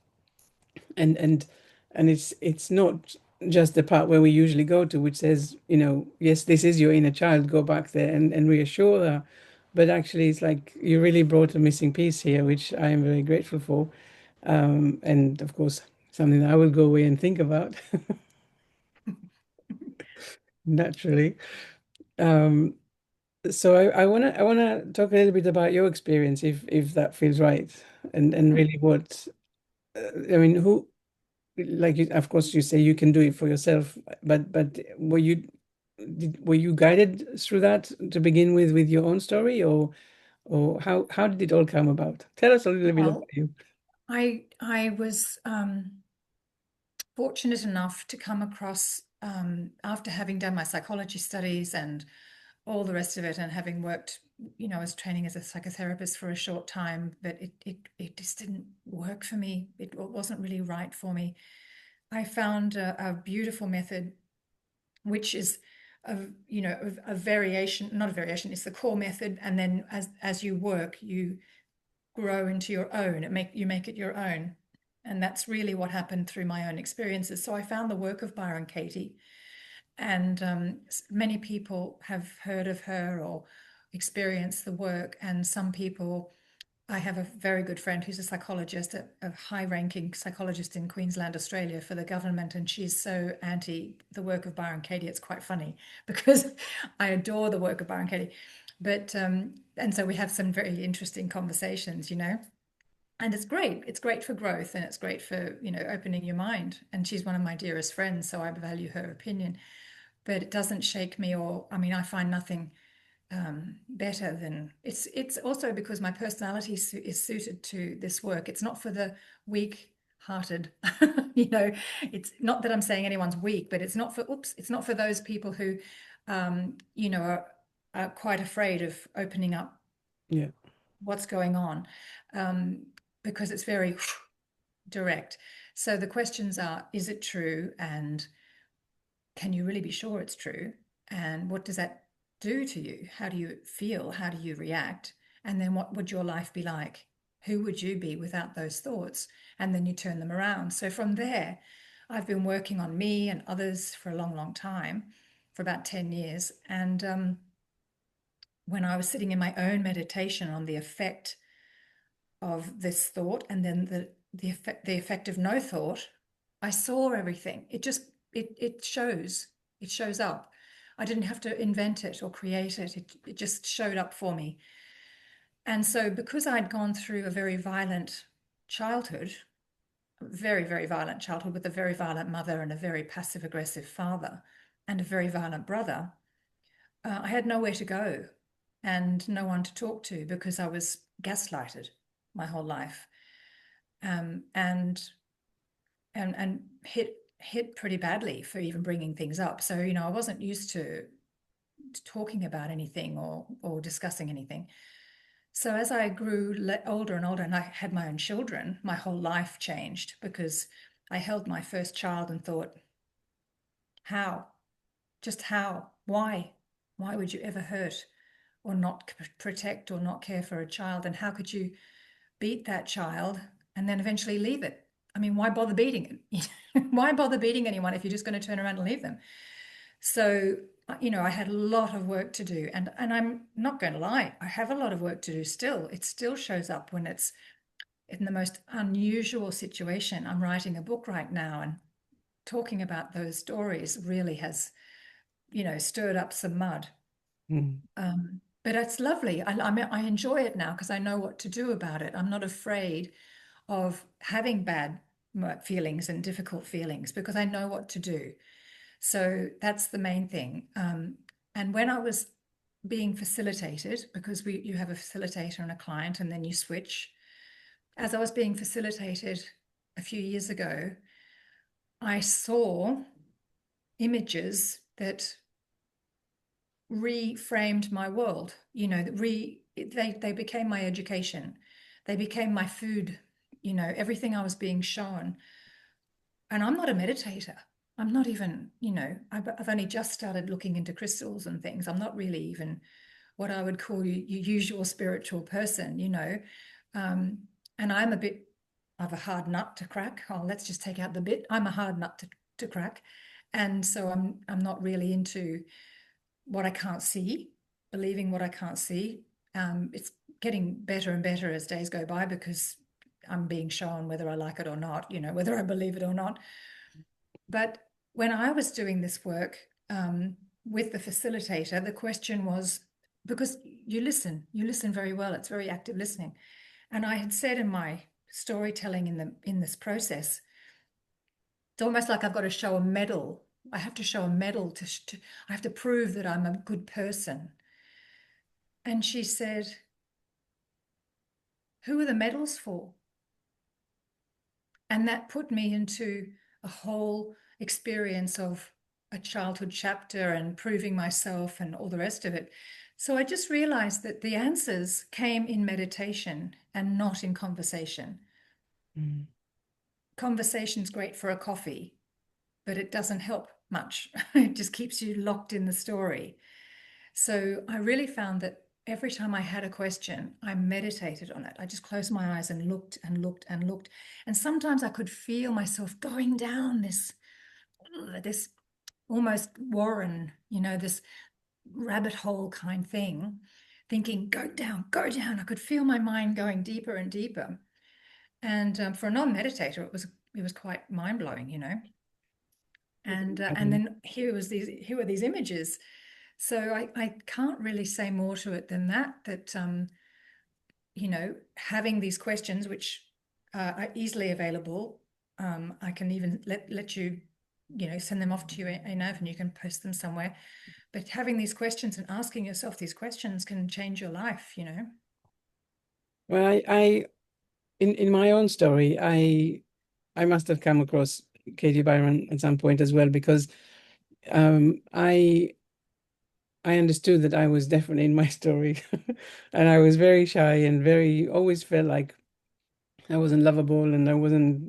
and and and it's not just the part where we usually go to, which says, yes, this is your inner child, go back there and reassure her. But actually, it's like you really brought a missing piece here, which I am very grateful for. And of course, something that I will go away and think about naturally. Um, so I wanna talk a little bit about your experience, if that feels right, and really what I mean, who like you, of course, you say you can do it for yourself, but were you guided through that to begin with your own story, or how did it all come about? Tell us a little bit about Well, you. I was fortunate enough to come across, after having done my psychology studies and all the rest of it, and having worked I was training as a psychotherapist for a short time, but it just didn't work for me. It wasn't really right for me. I found a beautiful method, which is a variation, not a variation, it's the core method. And then as you work, you grow into your own. You make it your own. And that's really what happened through my own experiences. So I found the work of Byron Katie, and many people have heard of her or experienced the work. And some people, I have a very good friend who's a psychologist, a high-ranking psychologist in Queensland, Australia, for the government, and she's so anti the work of Byron Katie. It's quite funny because I adore the work of Byron Katie, but and so we have some very interesting conversations, and it's great. It's great for growth, and it's great for opening your mind. And she's one of my dearest friends, so I value her opinion. But it doesn't shake me, or I mean, I find nothing better than it's also because my personality is suited to this work. It's not for the weak-hearted. It's not that I'm saying anyone's weak, but it's not for those people who are quite afraid of opening up Yeah. what's going on, um, because it's very direct. So the questions are, is it true? And can you really be sure it's true? And what does that do to you? How do you feel? How do you react? And then what would your life be like? Who would you be without those thoughts? And then you turn them around. So from there, I've been working on me and others for a long, long time, for about 10 years. And when I was sitting in my own meditation on the effect of this thought, and then the effect of no thought, I saw everything. It shows up. I didn't have to invent it or create it. It just showed up for me. And so because I'd gone through a very violent childhood, very, very violent childhood with a very violent mother and a very passive aggressive father and a very violent brother, I had nowhere to go and no one to talk to because I was gaslighted my whole life, and hit pretty badly for even bringing things up. So I wasn't used to talking about anything or discussing anything. So as I grew older and older, and I had my own children, my whole life changed because I held my first child and thought, how? Just how? Why? Why would you ever hurt or not protect or not care for a child? And how could you beat that child and then eventually leave it? I mean, why bother beating it? Why bother beating anyone if you're just going to turn around and leave them? So, I had a lot of work to do. And I'm not going to lie, I have a lot of work to do still. It still shows up when it's in the most unusual situation. I'm writing a book right now, and talking about those stories really has, stirred up some mud. Mm. But it's lovely. I enjoy it now because I know what to do about it. I'm not afraid of having bad feelings and difficult feelings because I know what to do. So that's the main thing. And when I was being facilitated, because you have a facilitator and a client, and then you switch. As I was being facilitated a few years ago, I saw images that reframed my world. They became my education. They became my food. Everything I was being shown. And I'm not a meditator. I'm not even, I've only just started looking into crystals and things. I'm not really even what I would call your usual spiritual person. Um, and I'm a bit of a hard nut to crack. Oh, let's just take out the bit. I'm a hard nut to crack. And so I'm not really into what I can't see, believing what I can't see. It's getting better and better as days go by because I'm being shown whether I like it or not, whether I believe it or not. But when I was doing this work with the facilitator, the question was, because you listen very well. It's very active listening. And I had said in my storytelling in this process, it's almost like I've got to show a medal. I have to show a medal I have to prove that I'm a good person. And she said, who are the medals for? And that put me into a whole experience of a childhood chapter and proving myself and all the rest of it. So I just realized that the answers came in meditation and not in conversation. Mm. Conversation's great for a coffee, but it doesn't help much. It just keeps you locked in the story. So I really found that every time I had a question, I meditated on it. I just closed my eyes and looked and looked and looked. And sometimes I could feel myself going down this almost warren, this rabbit hole kind thing, thinking, go down, go down. I could feel my mind going deeper and deeper. And for a non-meditator, it was quite mind-blowing. And Um, then here were these images. So I can't really say more to it than that. Having these questions, which are easily available, I can even let you, send them off to you, Einav, and you can post them somewhere. But having these questions and asking yourself these questions can change your life. well, in my own story, I must have come across Katie Byron at some point as well because um, I I understood that I was definitely in my story, and I was very shy and very always felt like I wasn't lovable and I wasn't,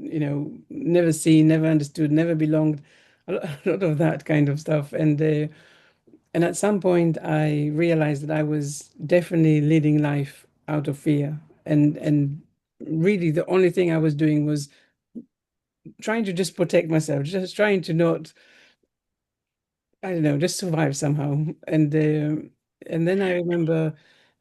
never seen, never understood, never belonged, a lot of that kind of stuff. And at some point, I realized that I was definitely leading life out of fear, and really the only thing I was doing was trying to just protect myself, just trying to not, I don't know, just survive somehow. And then I remember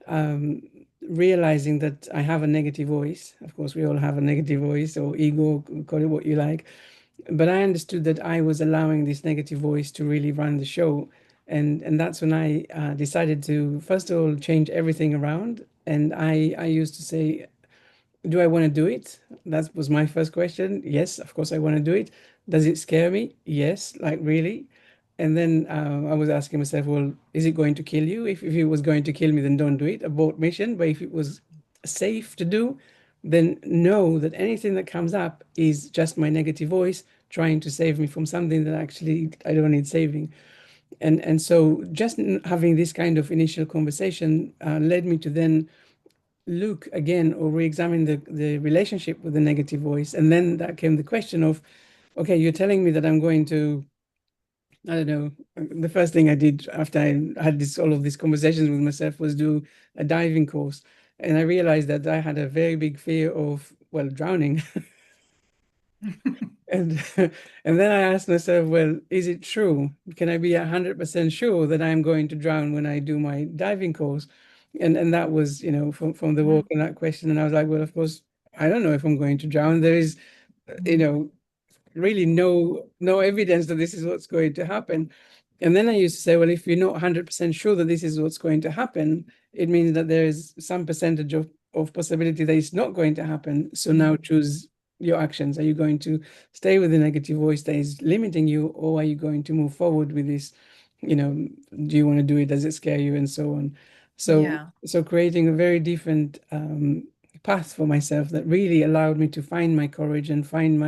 um, realizing that I have a negative voice. Of course, we all have a negative voice or ego, call it what you like. But I understood that I was allowing this negative voice to really run the show. And that's when I decided to, first of all, change everything around. And I used to say, do I want to do it? That was my first question. Yes, of course I want to do it. Does it scare me? Yes, like really. And then I was asking myself, well, is it going to kill you? If it was going to kill me, then don't do it, abort mission. But if it was safe to do, then know that anything that comes up is just my negative voice trying to save me from something that actually I don't need saving. And so just having this kind of initial conversation led me to then look again or re-examine the relationship with the negative voice. And then that came the question of, okay, you're telling me that I'm going to, I don't know, the first thing I did after I had all of these conversations with myself was do a diving course. And I realized that I had a very big fear of, well, drowning. And and then I asked myself, well, is it true? Can I be 100% sure that I'm going to drown when I do my diving course? And that was, from the walk and that question. And I was like, well, of course, I don't know if I'm going to drown. There is, you know, really no evidence that this is what's going to happen. And then I used to say, well, if you're not 100% sure that this is what's going to happen, it means that there is some percentage of possibility that it's not going to happen. So now choose your actions. Are you going to stay with the negative voice that is limiting you, or are you going to move forward with this? Do you want to do it? Does it scare you? And so on. So, Yeah. so creating a very different path for myself that really allowed me to find my courage and find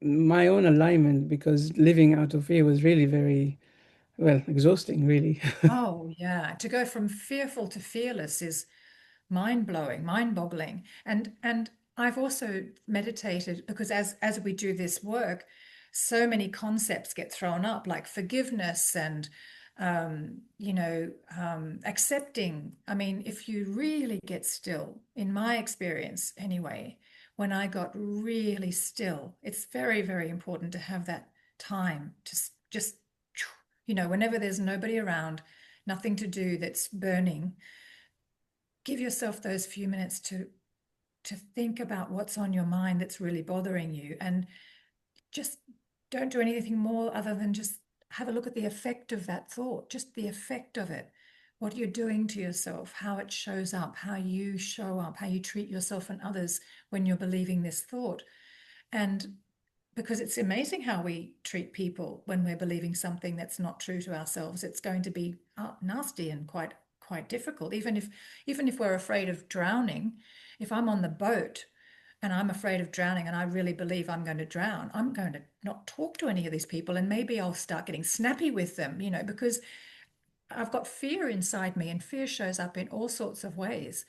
my own alignment, because living out of fear was really very, well, exhausting, really. Oh, yeah. To go from fearful to fearless is mind-blowing, mind-boggling. And I've also meditated because as we do this work, so many concepts get thrown up, like forgiveness and accepting. I mean, if you really get still, in my experience anyway, when I got really still, it's very, very important to have that time to just, whenever there's nobody around, nothing to do that's burning, give yourself those few minutes to think about what's on your mind that's really bothering you, and just don't do anything more other than just have a look at the effect of that thought, just the effect of it, what you're doing to yourself, how it shows up, how you show up, how you treat yourself and others when you're believing this thought. And because it's amazing how we treat people when we're believing something that's not true to ourselves, it's going to be nasty and quite difficult. Even if we're afraid of drowning, if I'm on the boat and I'm afraid of drowning and I really believe I'm going to drown, I'm going to not talk to any of these people, and maybe I'll start getting snappy with them, because I've got fear inside me, and fear shows up in all sorts of ways.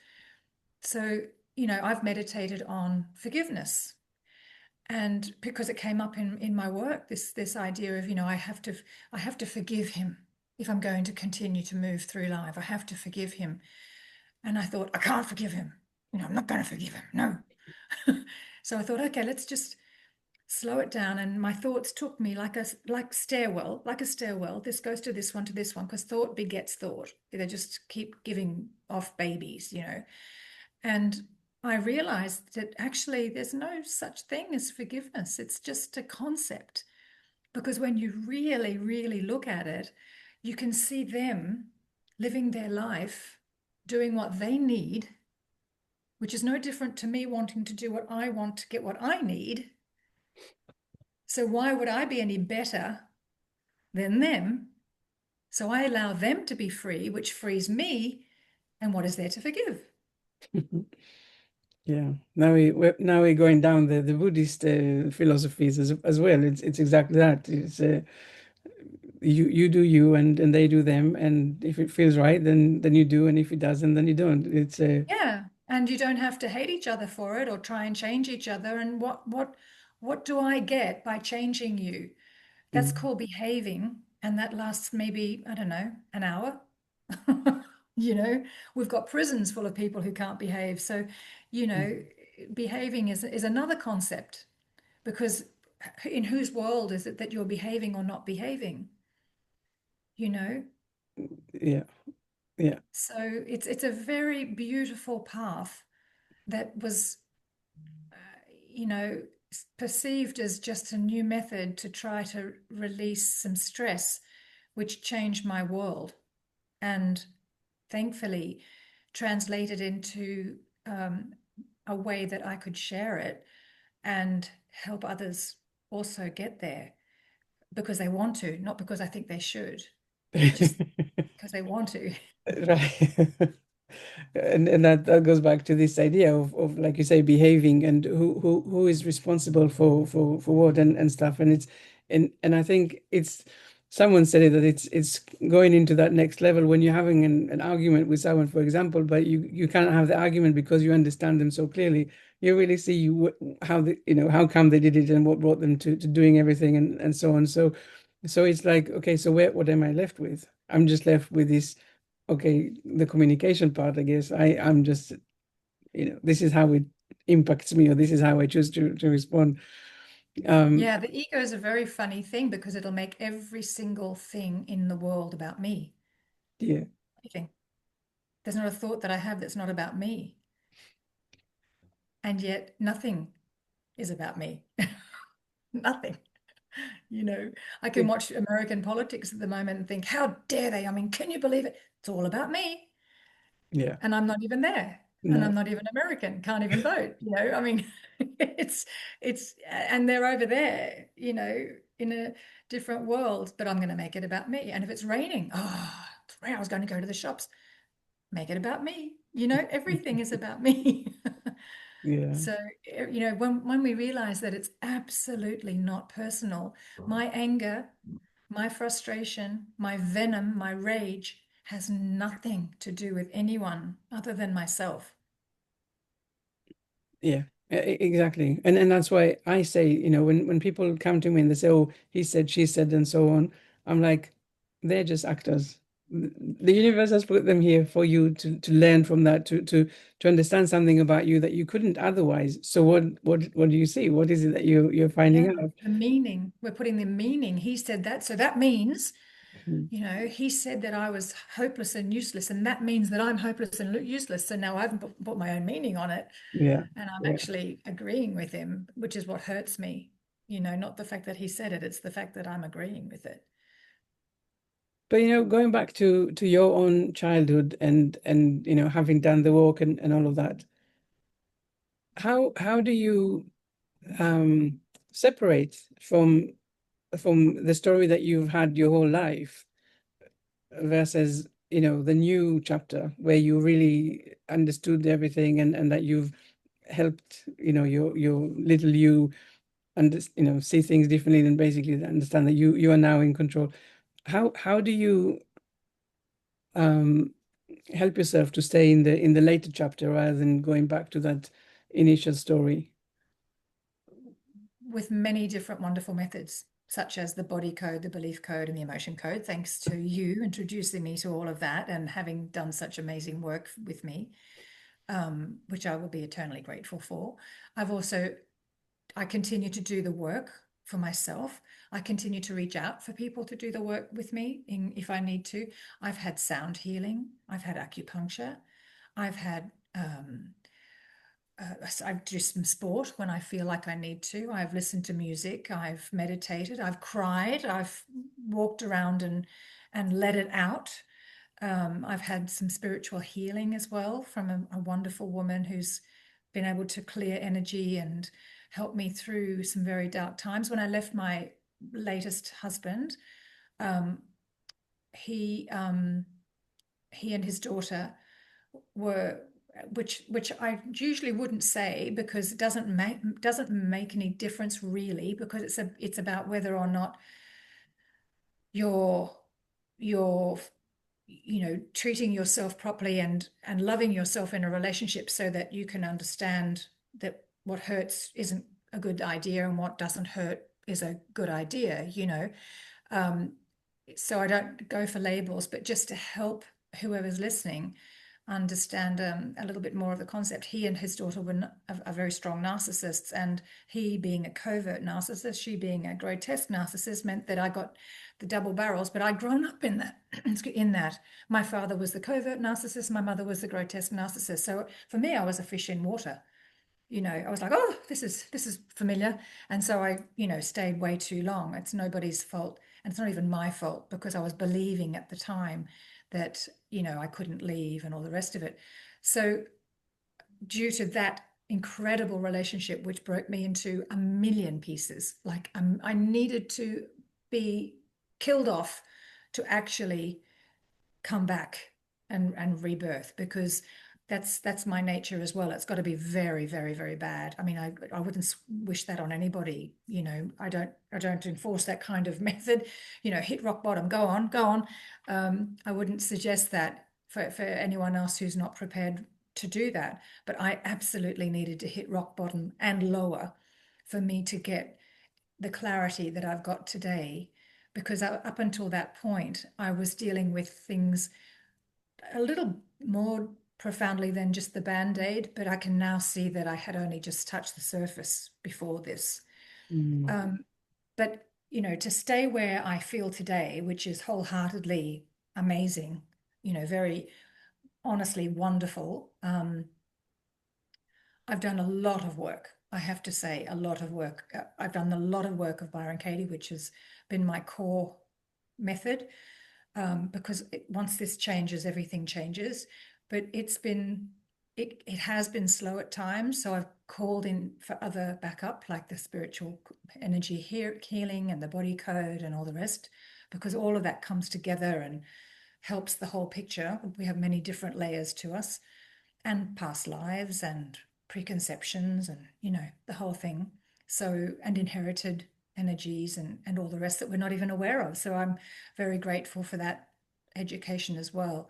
So, I've meditated on forgiveness. And because it came up in my work, this idea of, I have to forgive him if I'm going to continue to move through life. I have to forgive him. And I thought, I can't forgive him. I'm not going to forgive him. No. So I thought, okay, let's just slow it down. And my thoughts took me like a stairwell. This goes to this one, because thought begets thought. They just keep giving off babies. And I realized that actually there's no such thing as forgiveness. It's just a concept. Because when you really, really look at it, you can see them living their life, doing what they need, which is no different to me wanting to do what I want to get what I need. So why would I be any better than them? So I allow them to be free, which frees me. And what is there to forgive? Yeah. Now we're going down the Buddhist philosophies as well. It's exactly that. It's you do you, and they do them, and if it feels right, then you do, and if it doesn't, then you don't. It's Yeah. And you don't have to hate each other for it or try and change each other. And what do I get by changing you? That's mm, called behaving. And that lasts maybe, I don't know, an hour. You know, we've got prisons full of people who can't behave. So, you mm, know, behaving is another concept, because in whose world is it that you're behaving or not behaving? You know, yeah, yeah. so it's a very beautiful path that was, uh, you know, perceived as just a new method to try to release some stress, which changed my world, and thankfully translated into a way that I could share it and help others also get there, because they want to, not because I think they should, just because they want to. Right. And that goes back to this idea of like you say, behaving, and who is responsible for what and stuff. And and I think it's someone said it, that it's going into that next level when you're having an argument with someone, for example, but you can't have the argument because you understand them so clearly. You really see how how come they did it and what brought them to doing everything, and so on. So it's like, okay, so what am I left with? I'm just left with this. Okay, the communication part, I guess. I'm just, this is how it impacts me, or this is how I choose to respond. Um, Yeah, the ego is a very funny thing, because it'll make every single thing in the world about me. yeah, Anything. There's not a thought that I have that's not about me. And yet nothing is about me. Nothing. You know, I can it, watch American politics at the moment and think, how dare they? I mean, can you believe it? It's all about me. yeah, And I'm not even there. And no, I'm not even American, can't even vote. I mean, and they're over there, in a different world, but I'm going to make it about me. And if it's raining, oh, it's raining, I was going to go to the shops, make it about me. Everything is about me. yeah, So, when we realize that it's absolutely not personal, my anger, my frustration, my venom, my rage has nothing to do with anyone other than myself. yeah, exactly. And that's why I say, when people come to me and they say, oh, he said, she said, and so on, I'm like, they're just actors. The universe has put them here for you to learn from that, to understand something about you that you couldn't otherwise. So what do you see? What is it that you're finding Yeah, out? the meaning. We're putting the meaning. He said that. So that means, Mm. he said that I was hopeless and useless. And that means that I'm hopeless and useless. So now I've put my own meaning on it. Yeah. And I'm Yeah. actually agreeing with him, which is what hurts me. Not the fact that he said it, it's the fact that I'm agreeing with it. But going back to your own childhood, and having done the walk and all of that, how do you um separate from the story that you've had your whole life versus the new chapter where you really understood everything, and that you've helped your little you see things differently, and basically understand that you are now in control. How do you um, help yourself to stay in the later chapter rather than going back to that initial story? With many different wonderful methods, such as the body code, the belief code, and the emotion code, thanks to you introducing me to all of that and having done such amazing work with me, which I will be eternally grateful for. I've also, I continue to do the work for myself. I continue to reach out for people to do the work with me if I need to. I've had sound healing, I've had acupuncture, I've had I do some sport when I feel like I need to. I've listened to music. I've meditated. I've cried. I've walked around and let it out. I've had some spiritual healing as well from a wonderful woman who's been able to clear energy and help me through some very dark times. When I left my latest husband, um, he um, he and his daughter were, which I usually wouldn't say because it doesn't make any difference really, because it's about whether or not you're you're treating yourself properly and loving yourself in a relationship so that you can understand that what hurts isn't a good idea and what doesn't hurt is a good idea. um, so I don't go for labels, but just to help whoever's listening understand a little bit more of the concept. He and his daughter were are very strong narcissists, and he being a covert narcissist, she being a grotesque narcissist, meant that I got the double barrels. But I'd grown up in that. In that, my father was the covert narcissist, my mother was the grotesque narcissist. So for me, I was a fish in water. I was like, oh, this is familiar. And so I, stayed way too long. It's nobody's fault. And it's not even my fault because I was believing at the time that, I couldn't leave and all the rest of it. So due to that incredible relationship, which broke me into a million pieces, like I needed to be killed off to actually come back and rebirth, because that's my nature as well. It's got to be very, very, very bad. I mean, I wouldn't wish that on anybody. I don't enforce that kind of method. Hit rock bottom, go on, go on. I wouldn't suggest that for anyone else who's not prepared to do that. But I absolutely needed to hit rock bottom and lower for me to get the clarity that I've got today, because up until that point, I was dealing with things a little more profoundly than just the band-aid, but I can now see that I had only just touched the surface before this. Mm. But to stay where I feel today, which is wholeheartedly amazing, very honestly wonderful. I've done a lot of work. I have to say, a lot of work. I've done a lot of work of Byron Katie, which has been my core method, because once this changes, everything changes. But it has been slow at times. So I've called in for other backup, like the spiritual energy healing and the body code and all the rest, because all of that comes together and helps the whole picture. We have many different layers to us, and past lives and preconceptions and the whole thing. So, and inherited energies and all the rest that we're not even aware of. So I'm very grateful for that education as well.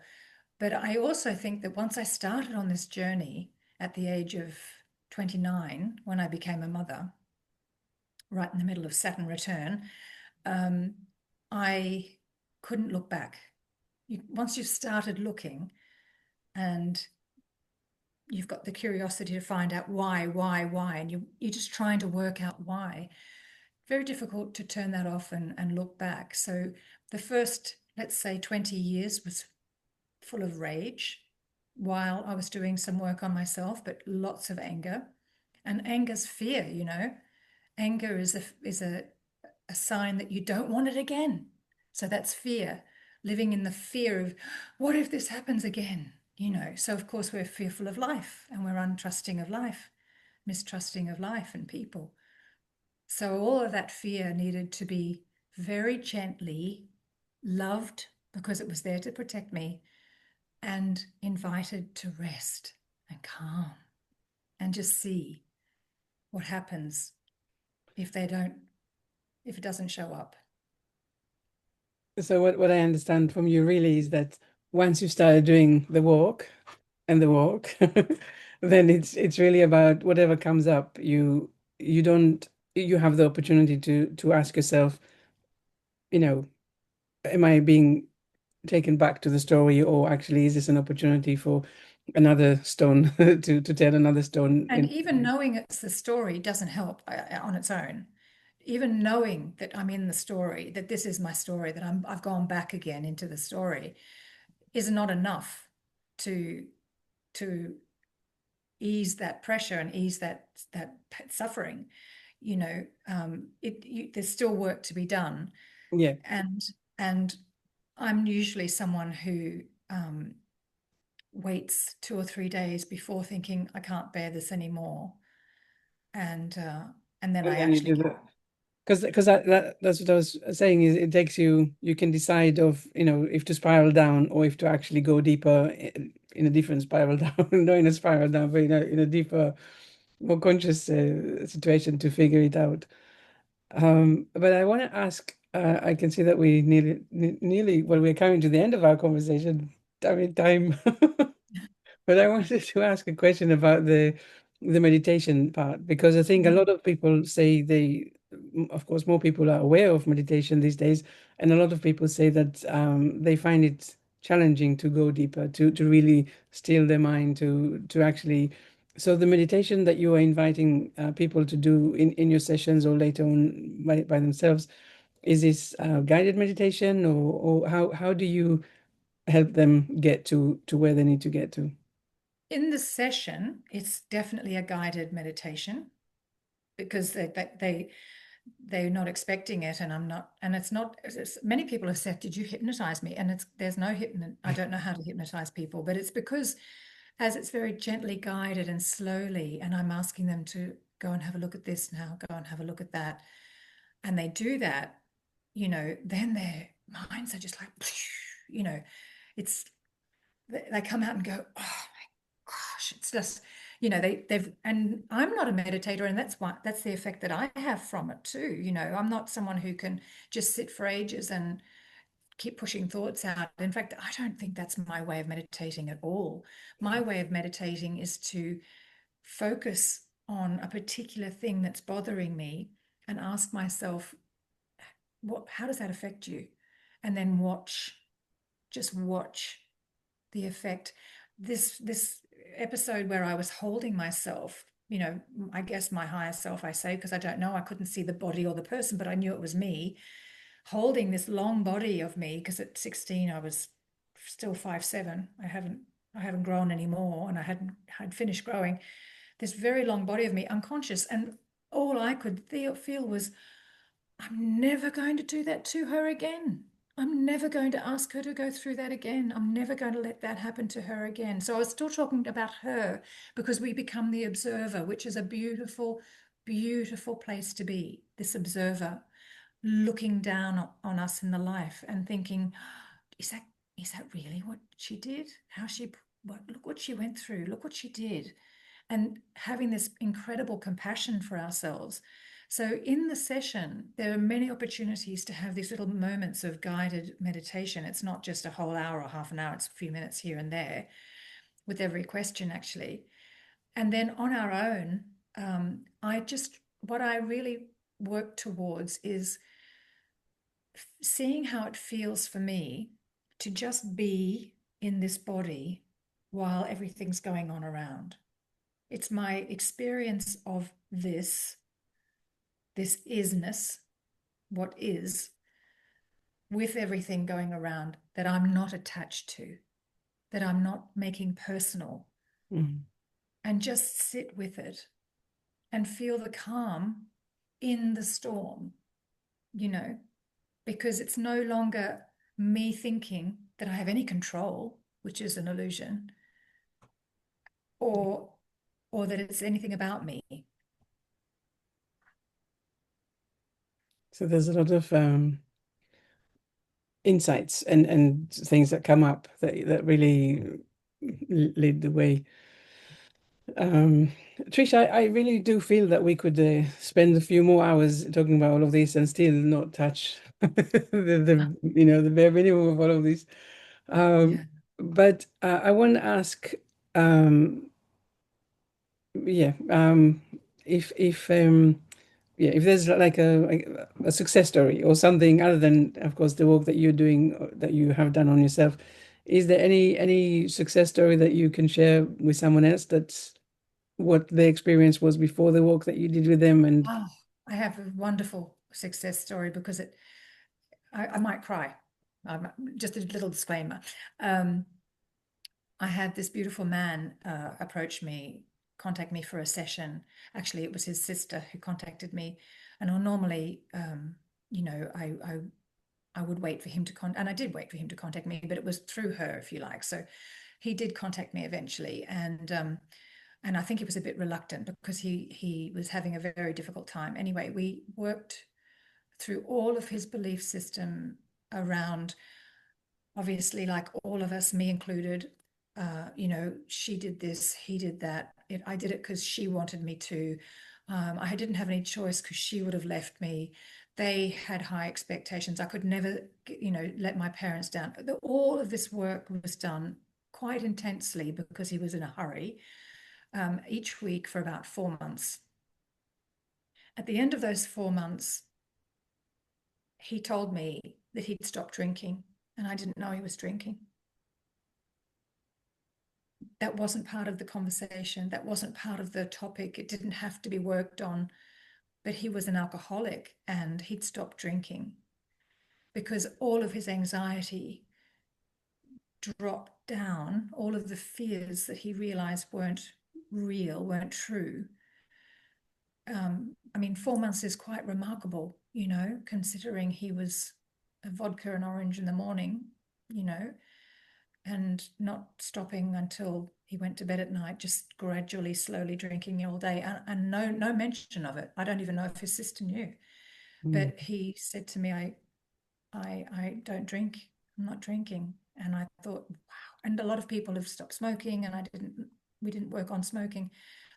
But I also think that once I started on this journey at the age of 29, when I became a mother, right in the middle of Saturn return, um, I couldn't look back. Once you've started looking and you've got the curiosity to find out why, and you're just trying to work out why. Very difficult to turn that off and look back. So the first, let's say, 20 years was full of rage while I was doing some work on myself, but lots of anger. And anger's fear. Anger is a sign that you don't want it again. So that's fear, living in the fear of what if this happens again. So of course we're fearful of life and we're untrusting of life, mistrusting of life and people. So all of that fear needed to be very gently loved, because it was there to protect me, and invited to rest and calm and just see what happens if it doesn't show up. So what I understand from you really is that once you started doing the walk and the walk, then it's really about whatever comes up. You don't you have the opportunity to ask yourself, you know, am I being taken back to the story, or actually is this an opportunity for another stone to turn another stone And in? even knowing it's the story doesn't help on its own. Even knowing that I'm in the story, that this is my story, that I've gone back again into the story, is not enough to to ease that pressure and ease that suffering. There's still work to be done, Yeah. and and I'm usually someone who waits 2 or 3 days before thinking I can't bear this anymore, and uh, and then And I then you actually do get. that. Because that's what I was saying, is it takes you can decide of, if to spiral down or if to actually go deeper in a different spiral down, not in a spiral down, but in a deeper, more conscious situation to figure it out. But I want to ask, I can see that we nearly, well, we're coming to the end of our conversation. I mean, time. But I wanted to ask a question about the meditation part, because I think a Mhm. lot of people say of course, more people are aware of meditation these days, and a lot of people say that they find it challenging to go deeper, to really still their mind, to actually. So the meditation that you are inviting people to do in your sessions or later on by themselves, is this guided meditation, or how do you help them get to where they need to get to? In the session, it's definitely a guided meditation because they're not expecting it, and I'm not, and it's not. Many people have said, "Did you hypnotize me?" And there's no hypno. I don't know how to hypnotize people, but it's because as it's very gently guided and slowly, and I'm asking them to go and have a look at this now, go and have a look at that, and they do that, then their minds are just like, it's they come out and go, oh gosh, it's just, they've, and I'm not a meditator, and that's the effect that I have from it too. I'm not someone who can just sit for ages and keep pushing thoughts out. In fact, I don't think that's my way of meditating at all. My way of meditating is to focus on a particular thing that's bothering me and ask myself, how does that affect you? And then just watch the effect. This episode where I was holding myself, I guess my higher self, I say, because I don't know, I couldn't see the body or the person, but I knew it was me holding this long body of me, because at 16 I was still 5'7". I haven't grown anymore, and had finished growing. This very long body of me, unconscious, and all I could feel was, I'm never going to do that to her again. I'm never going to ask her to go through that again. I'm never going to let that happen to her again. So I was still talking about her, because we become the observer, which is a beautiful, beautiful place to be. This observer looking down on us in the life and thinking, is that is that really what she did? Look what she went through. Look what she did, and having this incredible compassion for ourselves. So, in the session, there are many opportunities to have these little moments of guided meditation. It's not just a whole hour or half an hour, it's a few minutes here and there with every question, actually. And then on our own, what I really work towards is seeing how it feels for me to just be in this body while everything's going on around. It's my experience of this isness, what is, with everything going around, that I'm not attached to, that I'm not making personal, Mhm. and just sit with it and feel the calm in the storm, you know, because it's no longer me thinking that I have any control, which is an illusion, or or that it's anything about me. So there's a lot of insights and things that come up that really lead the way. Um, Trish, I really do feel that we could spend a few more hours talking about all of this and still not touch the bare minimum of all of this. Um, Yeah. But I want to ask, um, yeah, if yeah, if there's like a success story or something other than, of course, the work that you're doing, that you have done on yourself, is there any success story that you can share with someone else that's what the experience was before the work that you did with them? And Oh, I have a wonderful success story because I might cry. Just a little disclaimer. Um, I had this beautiful man approach me, contact me for a session. Actually, it was his sister who contacted me, and I normally, you know, I would wait for him to and I did wait for him to contact me, but it was through her, if you like. So he did contact me eventually, and I think he was a bit reluctant because he was having a very difficult time. Anyway, we worked through all of his belief system around, obviously, like all of us, me included. You know, she did this, he did that. I did it because she wanted me to. I didn't have any choice because she would have left me. They had high expectations. I could never, you know, let my parents down. All of this work was done quite intensely because he was in a hurry, each week for about 4 months. At the end of those 4 months, he told me that he'd stopped drinking, and I didn't know he was drinking. That wasn't part of the conversation. That wasn't part of the topic. It didn't have to be worked on. But he was an alcoholic and he'd stopped drinking because all of his anxiety dropped down, all of the fears that he realized weren't real, weren't true. I mean, 4 months is quite remarkable, you know, considering he was a vodka and orange in the morning, you know, and not stopping until he went to bed at night, just gradually, slowly drinking all day, and no mention of it. I don't even know if his sister knew, mm, but he said to me, I don't drink. I'm not drinking. And I thought, wow. And a lot of people have stopped smoking, and we didn't work on smoking.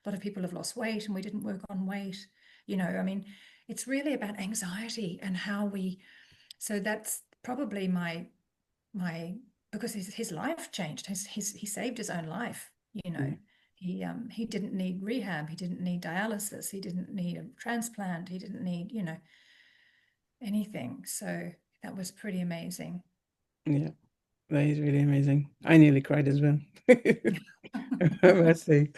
A lot of people have lost weight, and we didn't work on weight. You know, I mean, it's really about anxiety and how we. So that's probably my because his life changed. He saved his own life. You know, mm, he didn't need rehab. He didn't need dialysis. He didn't need a transplant. He didn't need, you know, anything. So that was pretty amazing. yeah, that is really amazing. I nearly cried as well. I must say.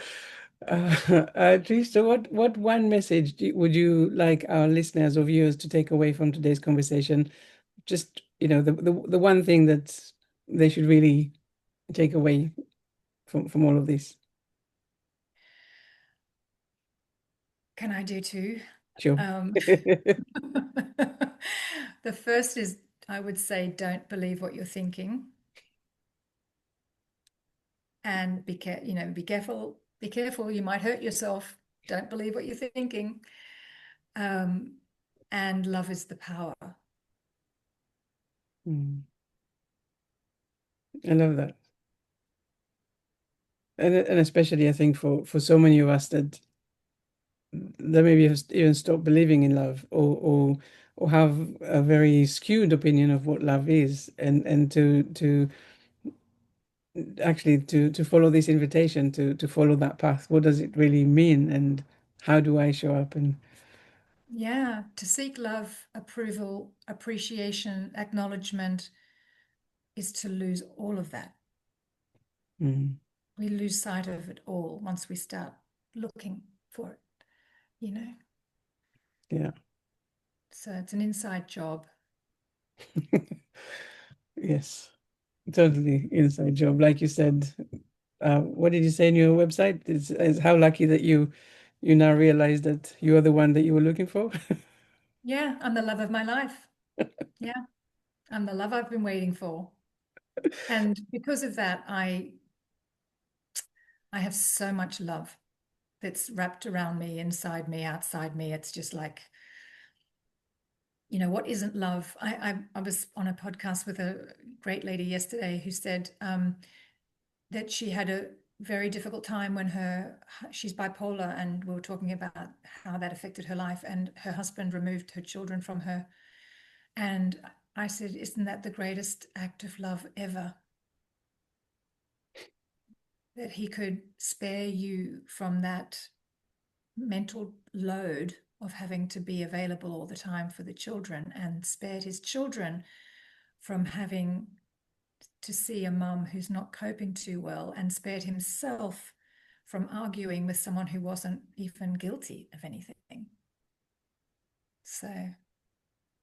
Trish, so what one message would you like our listeners or viewers to take away from today's conversation? Just, the one thing that they should really take away from all of this. Can I do two? Sure. Um, the first is, I would say, don't believe what you're thinking, and be careful. Be careful. You might hurt yourself. Don't believe what you're thinking. Um, and love is the power. Mm, I love that. And especially I think for so many of us that maybe have even stopped believing in love, or have a very skewed opinion of what love is, and to actually to follow this invitation to follow that path. What does it really mean, and how do I show up? And Yeah, to seek love, approval, appreciation, acknowledgement is to lose all of that. mm, We lose sight of it all once we start looking for it, you know? yeah. So it's an inside job. Yes, totally inside job. Like you said, what did you say in your website? Is how lucky that you now realize that you are the one that you were looking for. Yeah, I'm the love of my life. Yeah, I'm the love I've been waiting for. And because of that, I have so much love that's wrapped around me, inside me, outside me. It's just like, you know, what isn't love? I was on a podcast with a great lady yesterday who said that she had a very difficult time when she's bipolar, and we were talking about how that affected her life, and her husband removed her children from her. And I said, isn't that the greatest act of love ever? that he could spare you from that mental load of having to be available all the time for the children, and spared his children from having to see a mum who's not coping too well, and spared himself from arguing with someone who wasn't even guilty of anything. So,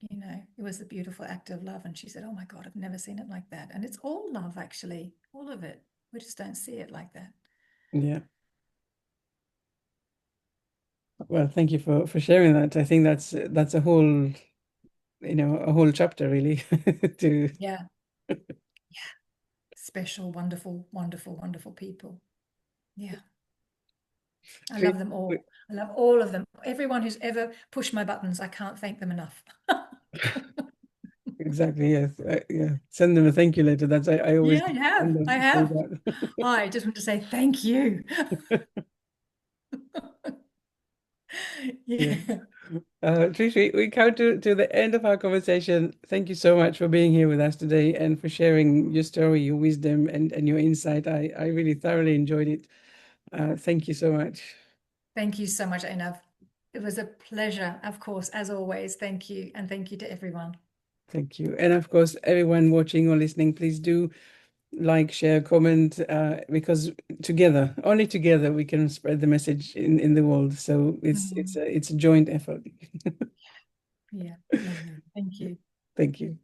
it was a beautiful act of love. And she said, "Oh my God, I've never seen it like that." And it's all love, actually, all of it. We just don't see it like that. Yeah. Well, thank you for sharing that. I think that's a whole, a whole chapter really to Yeah. Yeah. Special, wonderful, wonderful, wonderful people. Yeah. I treat. love them all. I love all of them. Everyone who's ever pushed my buttons, I can't thank them enough. Exactly, yes. Yeah. Send them a thank you letter. I always Yeah, I send have. them I to say have. that. I just want to say thank you. Yeah. Yeah. Trish, we come to the end of our conversation. Thank you so much for being here with us today and for sharing your story, your wisdom, and your insight. I really thoroughly enjoyed it. Thank you so much. Thank you so much, Einav. It was a pleasure, of course, as always. Thank you. And thank you to everyone. Thank you. And of course, everyone watching or listening, please do like, share, comment, because together, only together, we can spread the message in the world. So Mm. it's a joint effort. Yeah, lovely. Thank you. Thank you.